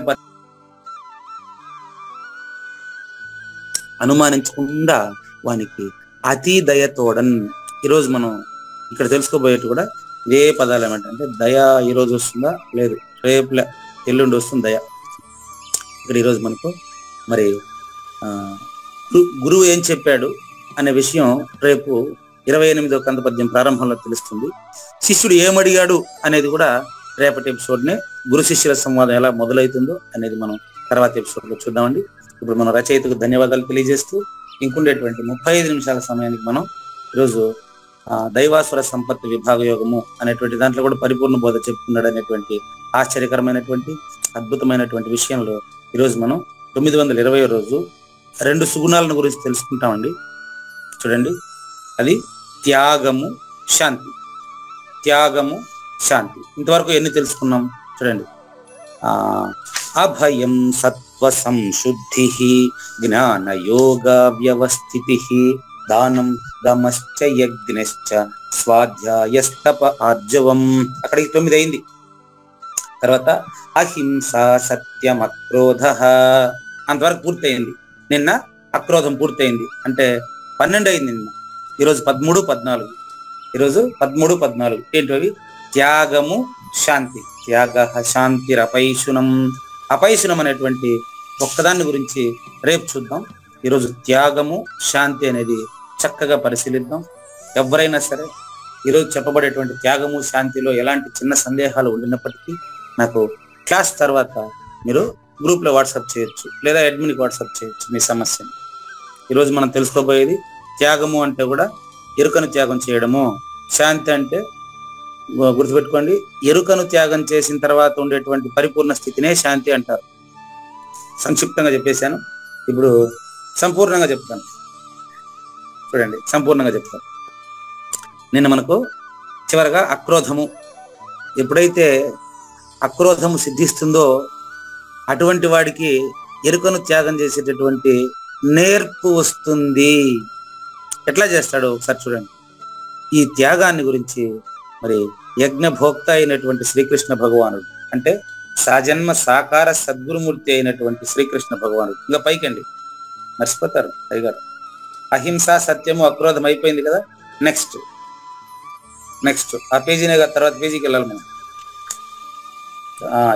అనుమానించకుండా వానికి అతి దయతోడన్. ఈరోజు మనం ఇక్కడ తెలుసుకోబోయేది కూడా ఇదే పదాలు ఏమంటే, దయ ఈరోజు వస్తుందా? లేదు, రేపు ఎల్లుండి వస్తుంది దయ. ఇక్కడ ఈరోజు మనకు మరి గురువు ఏం చెప్పాడు అనే విషయం రేపు 28వ కంద పద్యం ప్రారంభంలో తెలుస్తుంది. శిష్యుడు ఏమడిగాడు అనేది కూడా రేపటి ఎపిసోడ్నే గురు శిష్యుల సంవాదం ఎలా మొదలవుతుందో అనేది మనం తర్వాత ఎపిసోడ్లో చూద్దామండి. ఇప్పుడు మనం రచయితకు ధన్యవాదాలు తెలియజేస్తూ ఇంకుండేటువంటి 35 నిమిషాల సమయానికి మనం ఈరోజు దైవాసుర సంపత్తి విభాగ యోగము అనేటువంటి దాంట్లో కూడా పరిపూర్ణ బోధ చెప్తున్నాడు అనేటువంటి ఆశ్చర్యకరమైనటువంటి అద్భుతమైనటువంటి విషయంలో ఈరోజు మనం 920వ రోజు 2 సుగుణాలను గురించి తెలుసుకుంటామండి. చూడండి, అది త్యాగము, శాంతి. త్యాగము, శాంతి. ఇంతవరకు ఎన్ని తెలుసుకున్నాం చూడండి. అభయం సత్వ సంశుద్ధి, జ్ఞాన యోగ వ్యవస్థితి, దానం దమశ్చ యజ్ఞశ్చ, స్వాధ్యాయస్తప ఆర్జవం. అక్కడికి 9 అయింది. తర్వాత అహింస సత్యం అక్రోధ, అంతవరకు పూర్తయింది. నిన్న అక్రోధం పూర్తయింది, అంటే 12 అయింది నిన్న. ఈరోజు 13, 14. ఈరోజు 13, 14 ఏంటవి? త్యాగము, శాంతి. త్యాగ శాంతిర్ అపైశునం. అపైశునం అనేటువంటి ఒక్కదాన్ని గురించి రేపు చూద్దాం. ఈరోజు త్యాగము, శాంతి అనేది చక్కగా పరిశీలిద్దాం. ఎవరైనా సరే ఈరోజు చెప్పబడేటువంటి త్యాగము, శాంతిలో ఎలాంటి చిన్న సందేహాలు ఉండినప్పటికీ నాకు క్లాస్ తర్వాత మీరు గ్రూప్లో వాట్సాప్ చేయొచ్చు, లేదా అడ్మిన్కి వాట్సాప్ చేయొచ్చు మీ సమస్యని. ఈరోజు మనం తెలుసుకోబోయేది త్యాగము అంటే కూడా ఎరుకను త్యాగం చేయడము, శాంతి అంటే గుర్తుపెట్టుకోండి, ఎరుకను త్యాగం చేసిన తర్వాత ఉండేటువంటి పరిపూర్ణ స్థితినే శాంతి అంటారు. సంక్షిప్తంగా చెప్పేశాను, ఇప్పుడు సంపూర్ణంగా చెప్తాను. చూడండి, సంపూర్ణంగా చెప్తాను. నిన్న మనకు చివరగా అక్రోధము, ఎప్పుడైతే అక్రోధము సిద్ధిస్తుందో అటువంటి వాడికి ఎరుకను త్యాగం చేసేటటువంటి నేర్పు వస్తుంది. ఎట్లా చేస్తాడో ఒకసారి చూడండి. ఈ త్యాగాన్ని గురించి మరి యజ్ఞభోక్త అయినటువంటి శ్రీకృష్ణ భగవానుడు, అంటే సాజన్మ సాకార సద్గురుమూర్తి అయినటువంటి శ్రీకృష్ణ భగవానుడు. ఇంకా పైకండి, మర్చిపోతారు అయ్యగారు. అహింస సత్యము అక్రోధం అయిపోయింది కదా. నెక్స్ట్ ఆ పేజీనే కదా, తర్వాత పేజీకి వెళ్ళాలి మనం.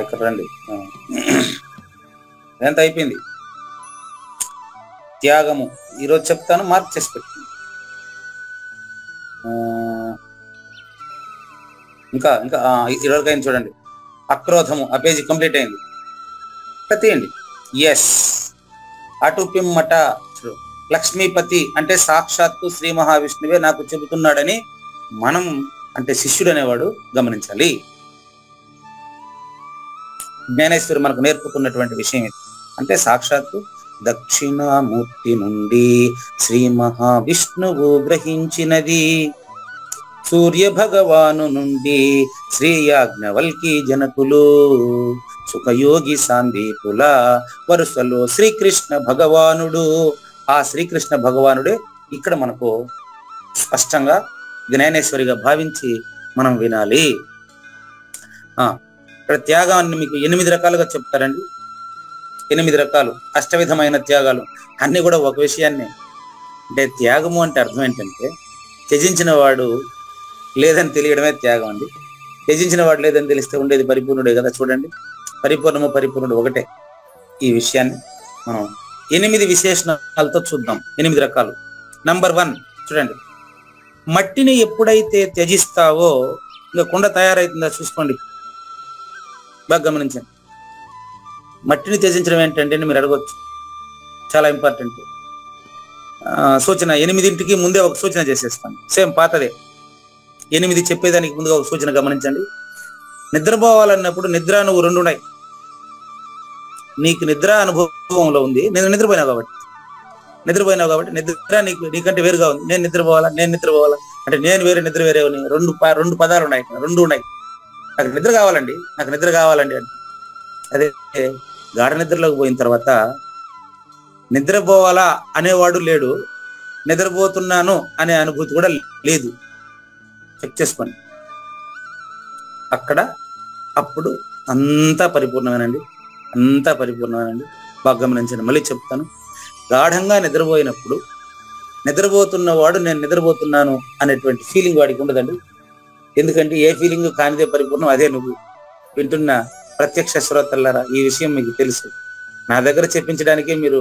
ఇక్కడ రండి, ఎంత అయిపోయింది. త్యాగము ఈరోజు చెప్తాను, మార్క్ చేసి పెట్టుకోండి. ఇంకా ఇరవై అయింది చూడండి. అక్రోధము ఆ పేజీ కంప్లీట్ అయింది. తీయండి. ఎస్, అటు పిమ్మట లక్ష్మీపతి అంటే సాక్షాత్తు శ్రీ మహావిష్ణువే నాకు చెబుతున్నాడని మనం, అంటే శిష్యుడు అనేవాడు గమనించాలి. జ్ఞానేశ్వరి మనకు నేర్పుతున్నటువంటి విషయం ఇది. అంటే సాక్షాత్తు దక్షిణామూర్తి నుండి శ్రీ మహావిష్ణువు గ్రహించినది, సూర్య భగవాను నుండి శ్రీ యాజ్ఞవల్కి జనకులు, సుఖయోగి సాందీపుల వరుసలో శ్రీకృష్ణ భగవానుడు. ఆ శ్రీకృష్ణ భగవానుడే ఇక్కడ మనకు స్పష్టంగా జ్ఞానేశ్వరిగా భావించి మనం వినాలి. ఇక్కడ త్యాగాన్ని మీకు 8 రకాలుగా చెప్తారండి. 8 రకాలు, అష్టవిధమైన త్యాగాలు. అన్ని కూడా ఒక విషయాన్ని, అంటే త్యాగము అంటే అర్థం ఏంటంటే త్యజించిన వాడు లేదని తెలియడమే త్యాగం అండి. త్యజించిన వాడు లేదని తెలిస్తే ఉండేది పరిపూర్ణుడే కదా. చూడండి, పరిపూర్ణుడు ఒకటే. ఈ విషయాన్ని మనం 8 విశేషణాలతో చూద్దాం. 8 రకాలు. నంబర్ 1 చూడండి, మట్టిని ఎప్పుడైతే త్యజిస్తావో ఇంకా కుండ తయారైతుందా చూసుకోండి, బాగా గమనించండి. మట్టిని త్యజించడం ఏంటంటే మీరు అడగవచ్చు, చాలా ఇంపార్టెంట్ సూచన. 8ంటికి ముందే ఒక సూచన చేసేస్తాను, సేమ్ పాతదే. 8 చెప్పేదానికి ముందుగా ఒక సూచన గమనించండి. నిద్రపోవాలన్నప్పుడు నిద్ర నువ్వు 2 ఉన్నాయి. నీకు నిద్ర అనుభవంలో ఉంది, నేను నిద్రపోయినావు కాబట్టి నిద్ర నీకంటే వేరుగా ఉంది. నేను నిద్రపోవాలా అంటే నేను వేరే నిద్ర వేరే ఉన్నాయి. రెండు పదాలు ఉన్నాయి, రెండు ఉన్నాయి. నాకు నిద్ర కావాలండి అంటే అదే గాఢ నిద్రలోకి పోయిన తర్వాత నిద్రపోవాలా అనేవాడు లేడు, నిద్రపోతున్నాను అనే అనుభూతి కూడా లేదు. చెక్ చేసుకోండి. అప్పుడు అంతా పరిపూర్ణమేనండి. బాగా గమనించండి. మళ్ళీ చెప్తాను. గాఢంగా నిద్రపోయినప్పుడు నిద్రపోతున్నవాడు నేను నిద్రపోతున్నాను అనేటువంటి ఫీలింగ్ వాడికి ఉండదండి. ఎందుకంటే ఏ ఫీలింగ్ కానిదే పరిపూర్ణం, అదే నువ్వు. వింటున్న ప్రత్యక్ష శ్రోతలారా, ఈ విషయం మీకు తెలుసు. నా దగ్గర చెప్పించడానికే మీరు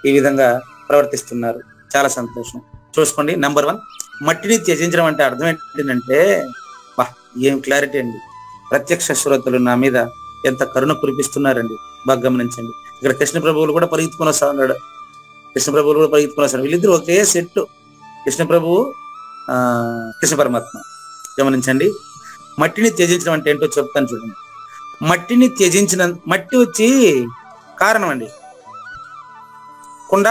ఈ విధంగా ప్రవర్తిస్తున్నారు. చాలా సంతోషం. చూసుకోండి. నంబర్ 1, మట్టిని త్యజించడం అంటే అర్థం ఏంటంటే, ఏం క్లారిటీ అండి. ప్రత్యక్ష శ్రోతలు నా మీద ఎంత కరుణ కురిపిస్తున్నారండి. బాగా గమనించండి. ఇక్కడ కృష్ణ ప్రభువులు కూడా పరిగెత్తుకుని వస్తా ఉన్నాడు. వీళ్ళిద్దరు ఒకే సెట్. కృష్ణ ప్రభువు, కృష్ణ పరమాత్మ. గమనించండి. మట్టిని త్యజించడం అంటే ఏంటో చెప్తాను చూడండి. మట్టిని త్యజించిన, మట్టి వచ్చి కారణం అండి. కుండ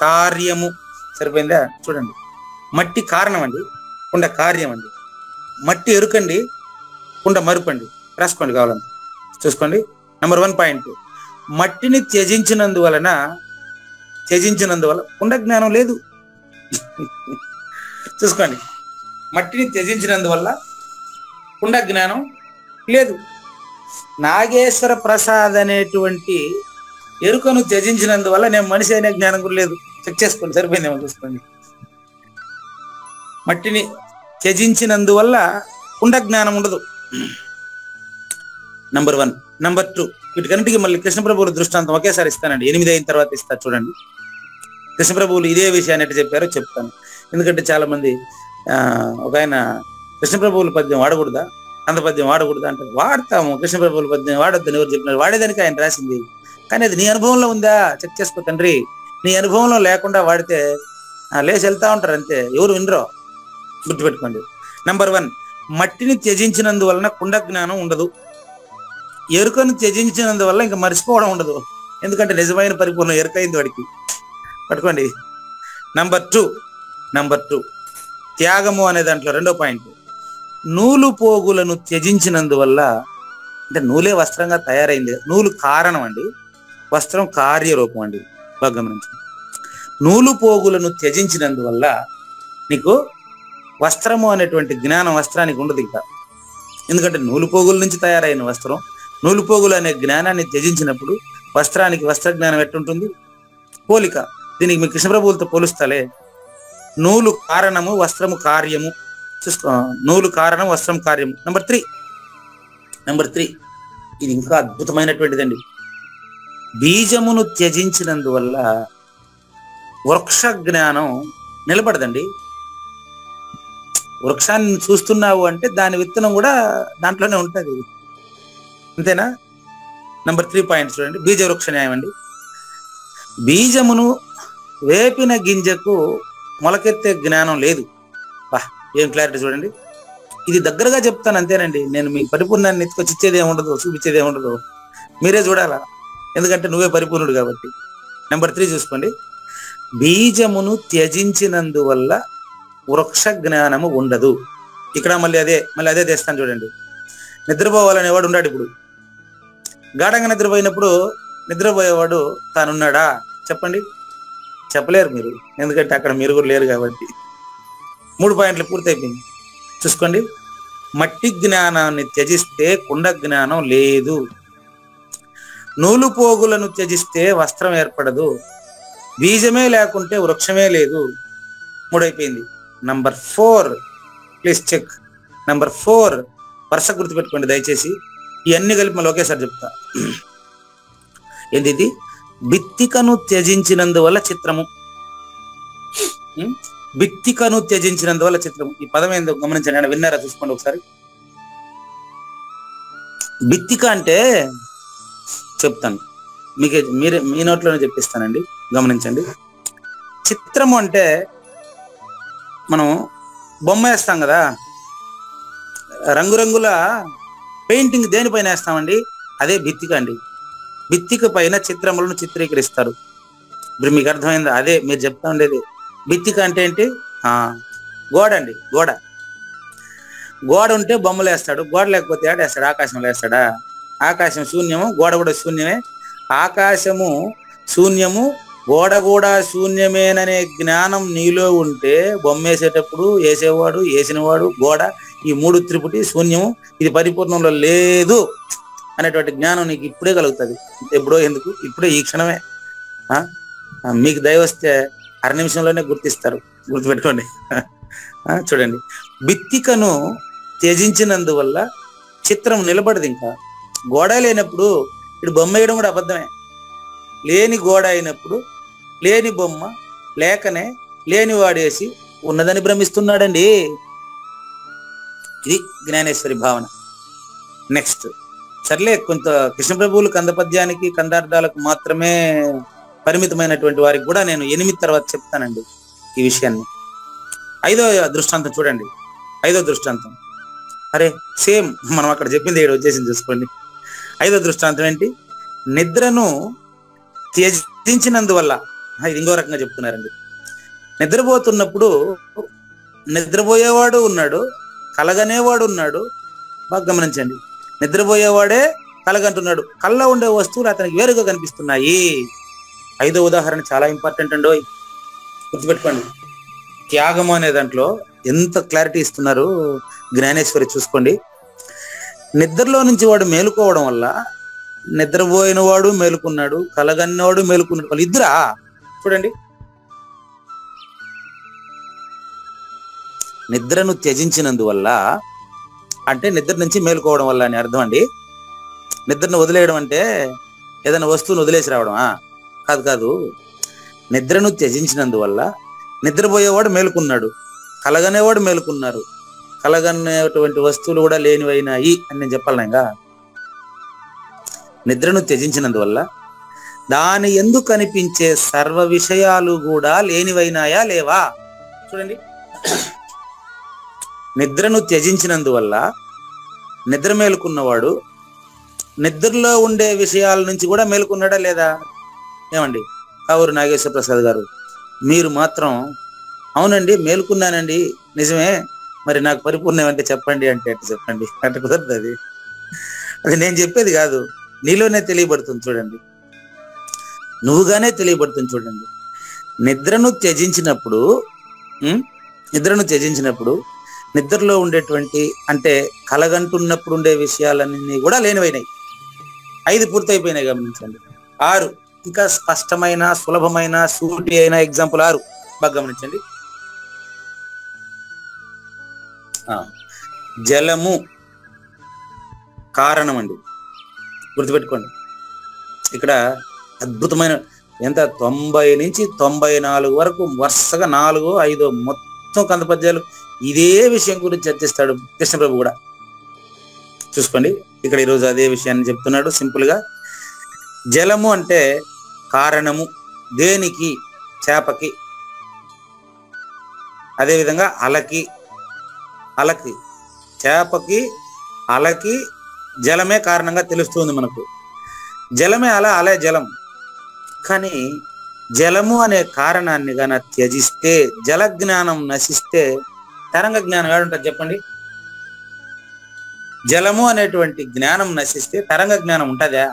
కార్యము. సరిపోయిందా? చూడండి. మట్టి కారణం అండి, కుండ కార్యం అండి. మట్టి ఎరుకండి, కుండ మరుపండి. రాసుకోండి కావాలని. చూసుకోండి. Number 1 point. మట్టిని త్యజించినందువల్ల కుండ జ్ఞానం లేదు. చూసుకోండి. మట్టిని త్యజించినందువల్ల కుండ జ్ఞానం లేదు. నాగేశ్వర ప్రసాద్ అనేటువంటి ఎరుకను త్యజించినందువల్ల నేను మనిషి అనే జ్ఞానం కూడా లేదు. చెక్ చేసుకోండి. సరిపోయిందేమో చూసుకోండి. మట్టిని త్యజించినందువల్ల కుండ జ్ఞానం ఉండదు. నంబర్ 1. నంబర్ 2, వీటికన్నిటికీ మళ్ళీ కృష్ణప్రభువుల దృష్టాంతం ఒకేసారి ఇస్తానండి. 8 అయిన తర్వాత ఇస్తా చూడండి. కృష్ణప్రభువులు ఇదే విషయాన్ని ఎట్లా చెప్పారో చెప్తాను. ఎందుకంటే చాలా మంది ఒక ఆయన కృష్ణప్రభువుల పద్యం వాడకూడదా, అంత పద్యం వాడకూడదా అంటే, వాడతాము. కృష్ణప్రభువుల పద్యం వాడొద్దని ఎవరు చెప్పినారు? వాడేదానికి ఆయన రాసింది. కానీ అది నీ అనుభవంలో ఉందా? చెక్ చేసుకో తండ్రి. నీ అనుభవంలో లేకుండా వాడితే లేచి వెళ్తా ఉంటారు అంతే, ఎవరు వినరో. గుర్తుపెట్టుకోండి. నంబర్ 1, మట్టిని త్యజించినందువలన కుండ జ్ఞానం ఉండదు. ఎరుకను త్యజించినందువల్ల ఇంకా మర్చిపోవడం ఉండదు. ఎందుకంటే నిజమైన పరిపూర్ణ ఎరుకైంది వాడికి. పట్టుకోండి. నంబర్ 2, త్యాగము అనే దాంట్లో 2వ పాయింట్. నూలు పోగులను త్యజించినందువల్ల, అంటే నూలే వస్త్రంగా తయారైంది. నూలు కారణం అండి, వస్త్రం కార్యరూపం అండి. బాగా గమనించండి. నూలు పోగులను త్యజించినందువల్ల నీకు వస్త్రము అనేటువంటి జ్ఞానం వస్త్రానికి ఉండదు ఇంకా. ఎందుకంటే నూలు పోగుల నుంచి తయారైన వస్త్రం, నూలు పోగులు అనే జ్ఞానాన్ని త్యజించినప్పుడు వస్త్రానికి వస్త్ర జ్ఞానం ఎట్టుంటుంది? పోలిక. దీనికి మీ కృష్ణప్రభువులతో పోలుస్తాలే. నూలు కారణము, వస్త్రము కార్యము. చూసుకో. నూలు కారణం, వస్త్రం కార్యము. నంబర్ 3, ఇది ఇంకా అద్భుతమైనటువంటిదండి. బీజమును త్యజించినందువల్ల వృక్ష జ్ఞానం నిలబడదండి. వృక్షాన్ని చూస్తున్నావు అంటే దాని విత్తనం కూడా దాంట్లోనే ఉంటుంది. అంతేనా? నంబర్ 3 పాయింట్ చూడండి. బీజ వృక్ష న్యాయం అండి. బీజమును వేపిన గింజకు మొలకెత్తే జ్ఞానం లేదు. ఏం క్లారిటీ చూడండి. ఇది దగ్గరగా చెప్తాను అంతేనండి. నేను మీ పరిపూర్ణాన్ని ఎత్తుకొచ్చి ఇచ్చేది ఏముండదు, చూపించేది ఏముండదు. మీరే చూడాలా, ఎందుకంటే నువ్వే పరిపూర్ణుడు కాబట్టి. నంబర్ 3 చూసుకోండి. బీజమును త్యజించినందువల్ల వృక్ష జ్ఞానము ఉండదు. ఇక్కడ మళ్ళీ అదే తెస్తాను చూడండి. నిద్రపోవాలనేవాడు ఉన్నాడు. ఇప్పుడు గాఢంగా నిద్రపోయినప్పుడు నిద్రపోయేవాడు తానున్నాడా? చెప్పండి. చెప్పలేరు మీరు, ఎందుకంటే అక్కడ మీరు కూడా లేరు కాబట్టి. 3 పాయింట్లు పూర్తయిపోయింది. చూసుకోండి. మట్టి జ్ఞానాన్ని త్యజిస్తే కుండ జ్ఞానం లేదు. నూలు పోగులను త్యజిస్తే వస్త్రం ఏర్పడదు. బీజమే లేకుంటే వృక్షమే లేదు. 3 అయిపోయింది. Number 4, please check. నంబర్ 4 వరుస గుర్తుపెట్టుకోండి దయచేసి. ఇవన్నీ కలిపి మళ్ళీ ఒకేసారి చెప్తా. ఏంది? బిత్తికను త్యజించినందువల్ల చిత్రము. బిత్తికను త్యజించినందువల్ల చిత్రము. ఈ పదం ఏందో గమనించండి. విన్నారా? చూసుకోండి ఒకసారి. బిత్తిక అంటే చెప్తాను మీకు, మీ నోట్లోనే చెప్పిస్తానండి. గమనించండి. చిత్రము అంటే మనం బొమ్మ వేస్తాం కదా, రంగురంగుల పెయింటింగ్ దేనిపైన వేస్తామండి? అదే బిత్తిక అండి. భిత్తిక పైన చిత్రములను చిత్రీకరిస్తారు. ఇప్పుడు మీకు అర్థమైందా? అదే మీరు చెప్తా ఉండేది. భిత్తిక అంటే ఏంటి? గోడ అండి. గోడ ఉంటే బొమ్మలు వేస్తాడు, గోడ లేకపోతే ఆడేస్తాడు. ఆకాశంలో వేస్తాడా? ఆకాశం శూన్యము, గోడ కూడా శూన్యమే. ఆకాశము శూన్యము, గోడ కూడా శూన్యమేననే జ్ఞానం నీలో ఉంటే బొమ్మ వేసేటప్పుడు వేసేవాడు, వేసినవాడు, గోడ, ఈ మూడు త్రిపుటి శూన్యము, ఇది పరిపూర్ణంలో లేదు అనేటువంటి జ్ఞానం నీకు ఇప్పుడే కలుగుతుంది. ఎప్పుడో ఎందుకు, ఇప్పుడే, ఈ క్షణమే. మీకు దయ వస్తే అర నిమిషంలోనే గుర్తిస్తారు. గుర్తుపెట్టుకోండి. చూడండి, భిత్తికను త్యజించినందువల్ల చిత్రం నిలబడదు. ఇంకా గోడ లేనప్పుడు ఇటు బొమ్మ వేయడం కూడా అబద్ధమే. లేని గోడ అయినప్పుడు లేని బొమ్మ లేకనే లేని వాడేసి ఉన్నదని భ్రమిస్తున్నాడండి. ఇది జ్ఞానేశ్వరి భావన. నెక్స్ట్, సర్లే, కొంత కృష్ణప్రభువులు కందపద్యానికి కందార్థాలకు మాత్రమే పరిమితమైనటువంటి వారికి కూడా నేను 8 తర్వాత చెప్తానండి ఈ విషయాన్ని. 5వ దృష్టాంతం చూడండి. 5వ దృష్టాంతం, అరే సేమ్ మనం అక్కడ చెప్పింది ఏడు వచ్చేసింది, చూసుకోండి. 5వ దృష్టాంతం ఏంటి? నిద్రను త్యజించినందువల్ల. ఇది ఇంకో రకంగా చెప్తున్నారండి. నిద్రపోతున్నప్పుడు నిద్రపోయేవాడు ఉన్నాడు, కలగనేవాడు ఉన్నాడు. బాగా గమనించండి, నిద్రపోయేవాడే కలగంటున్నాడు. కళ్ళ ఉండే వస్తువులు అతనికి వేరుగా కనిపిస్తున్నాయి. 5వ ఉదాహరణ చాలా ఇంపార్టెంట్ అండి, గుర్తుపెట్టుకోండి. త్యాగము అనే దాంట్లో ఎంత క్లారిటీ ఇస్తున్నారు జ్ఞానేశ్వరి, చూసుకోండి. నిద్రలో నుంచి వాడు మేలుకోవడం వల్ల నిద్రపోయిన వాడు మేలుకున్నాడు, కలగన్నవాడు మేలుకున్నాడు. వాళ్ళు ఇద్దరా? చూడండి, నిద్రను త్యజించినందువల్ల అంటే నిద్ర నుంచి మేలుకోవడం వల్ల అని అర్థం అండి. నిద్రను వదిలేయడం అంటే ఏదైనా వస్తువును వదిలేసి రావడమా? కాదు. నిద్రను త్యజించినందువల్ల నిద్రపోయేవాడు మేలుకున్నాడు, కలగనేవాడు మేలుకున్నారు, కలగనేటువంటి వస్తువులు కూడా లేనివైనాయి అని నేను చెప్పాలి. ఇంకా నిద్రను త్యజించినందువల్ల దాని ఎందుకు కనిపించే సర్వ విషయాలు కూడా లేనివైనాయా లేవా? చూడండి, నిద్రను త్యజించినందువల్ల నిద్ర మేలుకున్నవాడు నిద్రలో ఉండే విషయాల నుంచి కూడా మేలుకున్నాడా లేదా? ఏమండి కావూరు నాగేశ్వర ప్రసాద్ గారు, మీరు మాత్రం అవునండి మేలుకున్నానండి, నిజమే, మరి నాకు పరిపూర్ణం అంటే చెప్పండి అంటే చెప్పండి అంటే కుదరదు. అది నేను చెప్పేది కాదు, నీలోనే తెలియబడుతుంది. చూడండి, నువ్వుగానే తెలియబడుతుంది. చూడండి, నిద్రను త్యజించినప్పుడు నిద్రలో ఉండేటువంటి అంటే కలగంటున్నప్పుడు ఉండే విషయాలన్నీ కూడా లేనివైనాయి. 5 పూర్తయిపోయినాయి, గమనించండి. 6 ఇంకా స్పష్టమైన, సులభమైన, సూటి అయిన ఎగ్జాంపుల్ 6 బాగా గమనించండి. జలము కారణం అండి, గుర్తుపెట్టుకోండి. ఇక్కడ అద్భుతమైన ఎంత 90 నుంచి 94 వరకు వరుసగా 4, 5 మొత్తం కందపద్యాలు ఇదే విషయం గురించి చర్చిస్తాడు కృష్ణప్రభు కూడా. చూసుకోండి, ఇక్కడ ఈరోజు అదే విషయాన్ని చెప్తున్నాడు సింపుల్ గా. జలము అంటే కారణము, దేనికి? చేపకి. అదేవిధంగా అలకి, చేపకి, అలకి జలమే కారణంగా తెలుస్తుంది మనకు. జలమే అల, అలే జలం. కానీ జలము అనే కారణాన్ని గాన త్యజిస్తే, జల జ్ఞానం నశిస్తే తరంగ జ్ఞానం ఏడుంటుంది చెప్పండి? జలము అనేటువంటి జ్ఞానం నశిస్తే తరంగ జ్ఞానం ఉంటుందా?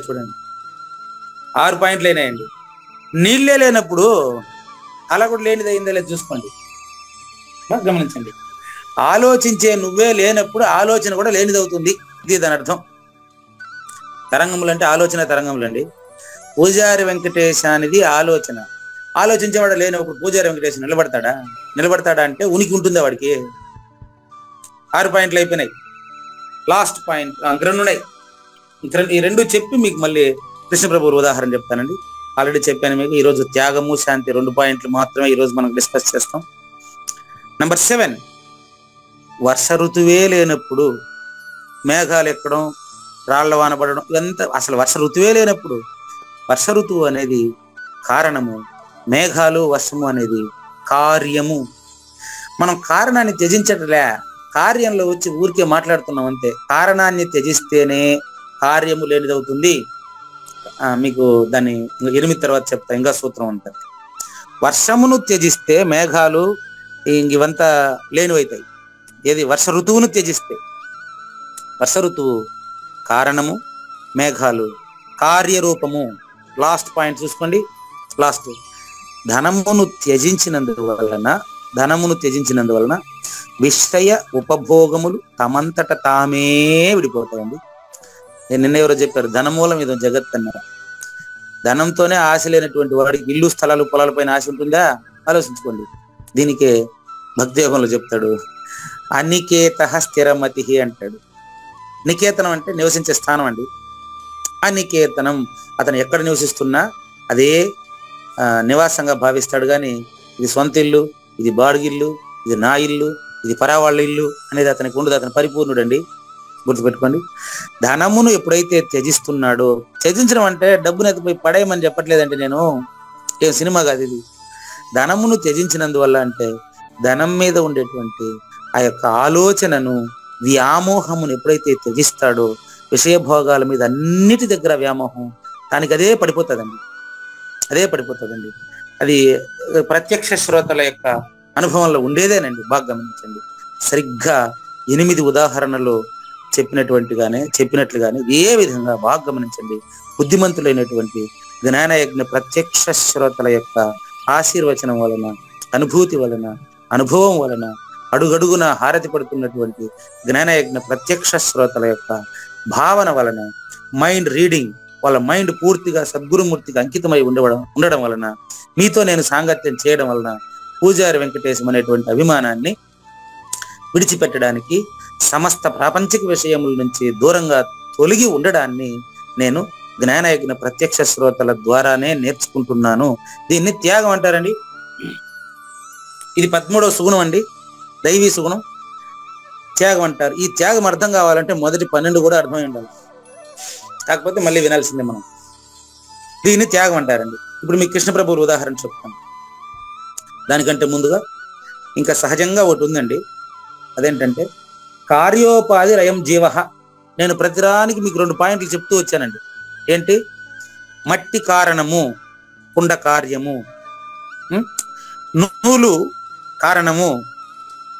చూడండి, 6 పాయింట్లు అయినాయండి. నీళ్ళే లేనప్పుడు అలా కూడా లేనిదైందో లేదు చూసుకోండి, గమనించండి. ఆలోచించే నువ్వే లేనప్పుడు ఆలోచన కూడా లేనిదవుతుంది. ఇది దాని అర్థం. తరంగములు అంటే ఆలోచన తరంగములు అండి. పూజారి వెంకటేశానిది ఆలోచన. ఆలోచించేవాడు లేనప్పుడు పూజారి వెంకటేశ్ నిలబడతాడా అంటే ఉనికి ఉంటుందా వాడికి? 6 పాయింట్లు అయిపోయినాయి. లాస్ట్ పాయింట్ 2 ఉన్నాయి. ఈ 2 చెప్పి మీకు మళ్ళీ కృష్ణప్రభు ఉదాహరణ చెప్తానండి. ఆల్రెడీ చెప్పాను మీకు. ఈరోజు త్యాగము, శాంతి 2 పాయింట్లు మాత్రమే ఈరోజు మనం డిస్కస్ చేస్తాం. నెంబర్ 7, వర్ష ఋతువే లేనప్పుడు మేఘాలు ఎక్కడం, రాళ్ల వాన పడడం, ఇదంతా అసలు వర్ష ఋతువే లేనప్పుడు. వర్ష ఋతువు అనేది కారణము, మేఘాలు, వర్షము అనేది కార్యము. మనం కారణాన్ని త్యజించట్లే, కార్యంలో వచ్చి ఊరికే మాట్లాడుతున్నాం అంతే. కారణాన్ని త్యజిస్తేనే కార్యము లేనిదవుతుంది. మీకు దాన్ని 8 తర్వాత చెప్తా, ఇంకా సూత్రం ఉంటుంది. వర్షమును త్యజిస్తే మేఘాలు ఇవంతా లేనివైతాయి. ఏది? వర్ష ఋతువును త్యజిస్తే. వర్ష ఋతువు కారణము, మేఘాలు కార్యరూపము. లాస్ట్ పాయింట్ చూసుకోండి, లాస్ట్. ధనమును త్యజించినందువలన విషయ ఉపభోగములు తమంతట తామే విడిపోతాయండి. నేను నిన్న ఎవరో చెప్పారు, ధనమూలం ఇది జగత్ అన్నారు. ధనంతోనే ఆశ లేనటువంటి వాడికి ఇల్లు, స్థలాలు, పొలాలపైన ఆశ ఉంటుందా? ఆలోచించుకోండి. దీనికే భక్తియోగంలో చెప్తాడు, అనికేత స్థిరమతి అంటాడు. నికేతనం అంటే నివసించే స్థానం అండి. అనికేతనం, అతను ఎక్కడ నివసిస్తున్నా అదే నివాసంగా భావిస్తాడు. కానీ ఇది సొంత ఇల్లు, ఇది బాడుగిల్లు, ఇది నా ఇల్లు, ఇది పరావాళ్ళ ఇల్లు అనేది అతనికి ఉండదు. అతను పరిపూర్ణుడండి, గుర్తుపెట్టుకోండి. ధనమును ఎప్పుడైతే త్యజిస్తున్నాడో, త్యజించడం అంటే డబ్బును ఎత్తిపోయి పడేయమని చెప్పట్లేదండి నేను, ఏం సినిమా కాదు ఇది. ధనమును త్యజించినందువల్ల అంటే ధనం మీద ఉండేటువంటి ఆ యొక్క ఆలోచనను, వ్యామోహమును ఎప్పుడైతే త్యజిస్తాడో, విషయభోగాల మీద అన్నిటి దగ్గర వ్యామోహం దానికి అదే పడిపోతుందండి. అది ప్రత్యక్ష శ్రోతల యొక్క అనుభవంలో ఉండేదేనండి. బాగా గమనించండి. సరిగ్గా 8 ఉదాహరణలు చెప్పినట్లుగానే ఏ విధంగా బాగా గమనించండి. బుద్ధిమంతులైనటువంటి జ్ఞానయజ్ఞ ప్రత్యక్ష శ్రోతల యొక్క ఆశీర్వచనం వలన, అనుభూతి వలన, అనుభవం వలన, అడుగడుగున హారతి పడుతున్నటువంటి జ్ఞానయజ్ఞ ప్రత్యక్ష శ్రోతల యొక్క భావన వలన, మైండ్ రీడింగ్, వాళ్ళ మైండ్ పూర్తిగా సద్గురుమూర్తికి అంకితమై ఉండడం వలన, మీతో నేను సాంగత్యం చేయడం వలన పూజారి వెంకటేశం అనేటువంటి అభిమానాన్ని విడిచిపెట్టడానికి, సమస్త ప్రాపంచిక విషయముల నుంచి దూరంగా తొలగి ఉండడాన్ని నేను జ్ఞానయజ్ఞ ప్రత్యక్ష శ్రోతల ద్వారానే నేర్చుకుంటున్నాను. దీన్ని త్యాగం అంటారండి. ఇది 13వ సుగుణం అండి, దైవీ సుగుణం. త్యాగం అంటారు. ఈ త్యాగం అర్థం కావాలంటే మొదటి 12 కూడా అర్థమై ఉండాలి. కాకపోతే మళ్ళీ వినాల్సిందే మనం. దీన్ని త్యాగం అంటారండి. ఇప్పుడు మీకు కృష్ణప్రభువు ఉదాహరణ చెప్తాను. దానికంటే ముందుగా ఇంకా సహజంగా ఒకటి ఉందండి. అదేంటంటే కార్యోపాధి రయం జీవ. నేను ప్రతిదానికి మీకు 2 పాయింట్లు చెప్తూ వచ్చానండి. ఏంటి? మట్టి కారణము, కుండ కార్యము, నూలు కారణము,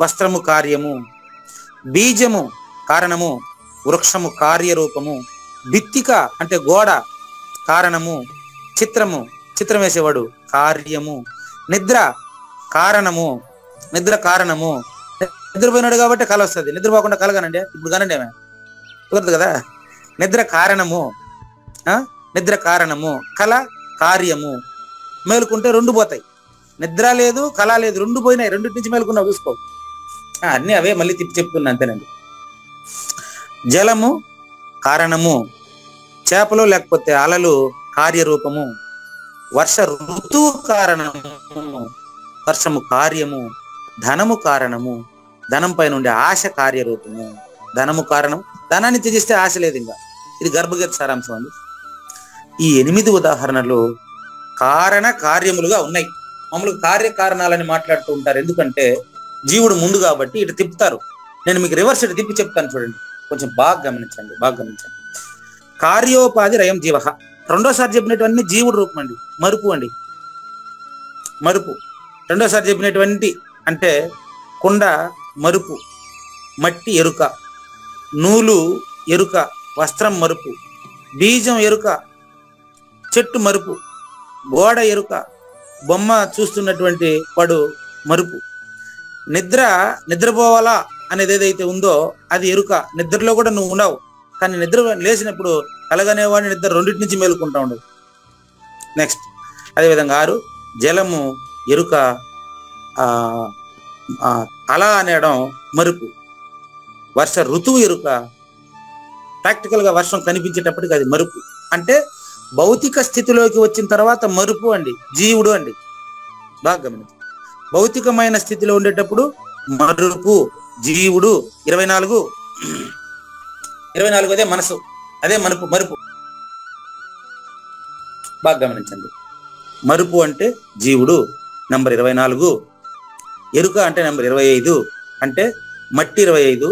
వస్త్రము కార్యము, బీజము కారణము, వృక్షము కార్యరూపము, భిత్తిక అంటే గోడ కారణము, చిత్రం వేసేవాడు కార్యము, నిద్ర కారణము, నిద్రపోయినాడు కాబట్టి కళ వస్తుంది. నిద్రపోకుండా కలగానండి, ఇప్పుడు కానండి ఏమే కుదరదు కదా. నిద్ర కారణము, కళ కార్యము. మేలుకుంటే 2 పోతాయి. నిద్ర లేదు, కళ లేదు, 2 పోయినాయి. 2 నుంచి మేలుకున్నావు చూసుకో. అన్నీ అవే మళ్ళీ తిప్పి చెప్తున్నా, అంతేనండి. జలము కారణము, చేపలు లేకపోతే అలలు కార్యరూపము, వర్ష ఋతువు కారణము, వర్షము కార్యము, ధనము కారణము, ధనం పైన ఉండే ఆశ కార్యరూపము. ధనము కారణం, ధనాన్ని త్యజిస్తే ఆశ లేదు. ఇంకా ఇది గర్భగీత సారాంశం అండి. ఈ 8 ఉదాహరణలు కారణ కార్యములుగా ఉన్నాయి. మామూలుగా కార్యకారణాలని మాట్లాడుతూ ఉంటారు, ఎందుకంటే జీవుడు ముందు కాబట్టి ఇటు తిప్పుతారు. నేను మీకు రివర్స్ ఇటు తిప్పి చెప్తాను, చూడండి, కొంచెం బాగా గమనించండి. కార్యోపాధి రయం జీవ. రెండోసారి చెప్పినటువంటి జీవుడు రూపం అండి, మరుపు అండి. రెండోసారి చెప్పినటువంటి అంటే కుండ మరుపు, మట్టి ఎరుక, నూలు ఎరుక, వస్త్రం మరుపు, బీజం ఎరుక, చెట్టు మరుపు, గోడ ఎరుక, బొమ్మ చూస్తున్నటువంటి వాడు మరుపు. నిద్రపోవాలా అనేది ఏదైతే ఉందో అది ఎరుక. నిద్రలో కూడా నువ్వు ఉండవు, కానీ నిద్ర లేచినప్పుడు కలగనేవాడిని నిద్ర 2 నుంచి మేలుకుంటా ఉండవు. నెక్స్ట్ అదేవిధంగా 6 జలము ఎరుక, అలా అనేయడం మరుపు. వర్ష ఋతువు ఎరుక, ప్రాక్టికల్ గా వర్షం కనిపించేటప్పటికి అది మరుపు. అంటే భౌతిక స్థితిలోకి వచ్చిన తర్వాత మరుపు అండి, జీవుడు అండి. బాగా గమనించండి. భౌతికమైన స్థితిలో ఉండేటప్పుడు మరుపు, జీవుడు. 24 అదే మనసు, అదే మరుపు. బాగా గమనించండి. మరుపు అంటే జీవుడు నంబర్ 24, ఎరుక అంటే నంబర్ 25, అంటే మట్టి 25,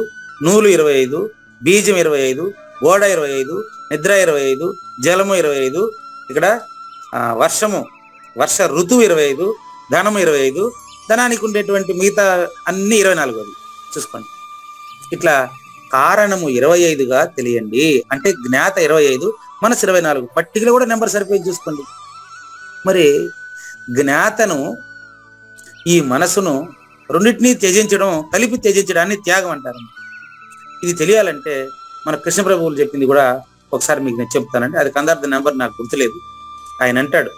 నూలు 25, బీజం 25, ఓడ 25, నిద్ర 25, జలము 25, ఇక్కడ వర్ష ఋతువు 25, ధనము 25, ధనానికి ఉండేటువంటి మిగతా అన్ని 24 చూసుకోండి. ఇట్లా కారణము 25గా తెలియండి అంటే జ్ఞాత 25, మనసు 24. పట్టికలో కూడా నెంబర్ సరిపోయి చూసుకోండి. మరి జ్ఞాతను ఈ మనసును రెండింటినీ త్యజించడం, కలిపి త్యజించడాన్ని త్యాగం అంటారు. ఇది తెలియాలంటే మన కృష్ణ ప్రభువులు చెప్పింది కూడా ఒకసారి మీకు నేను చెప్తానండి. అది కందార్థ నెంబర్ నాకు గుర్తులేదు. ఆయన అంటాడు,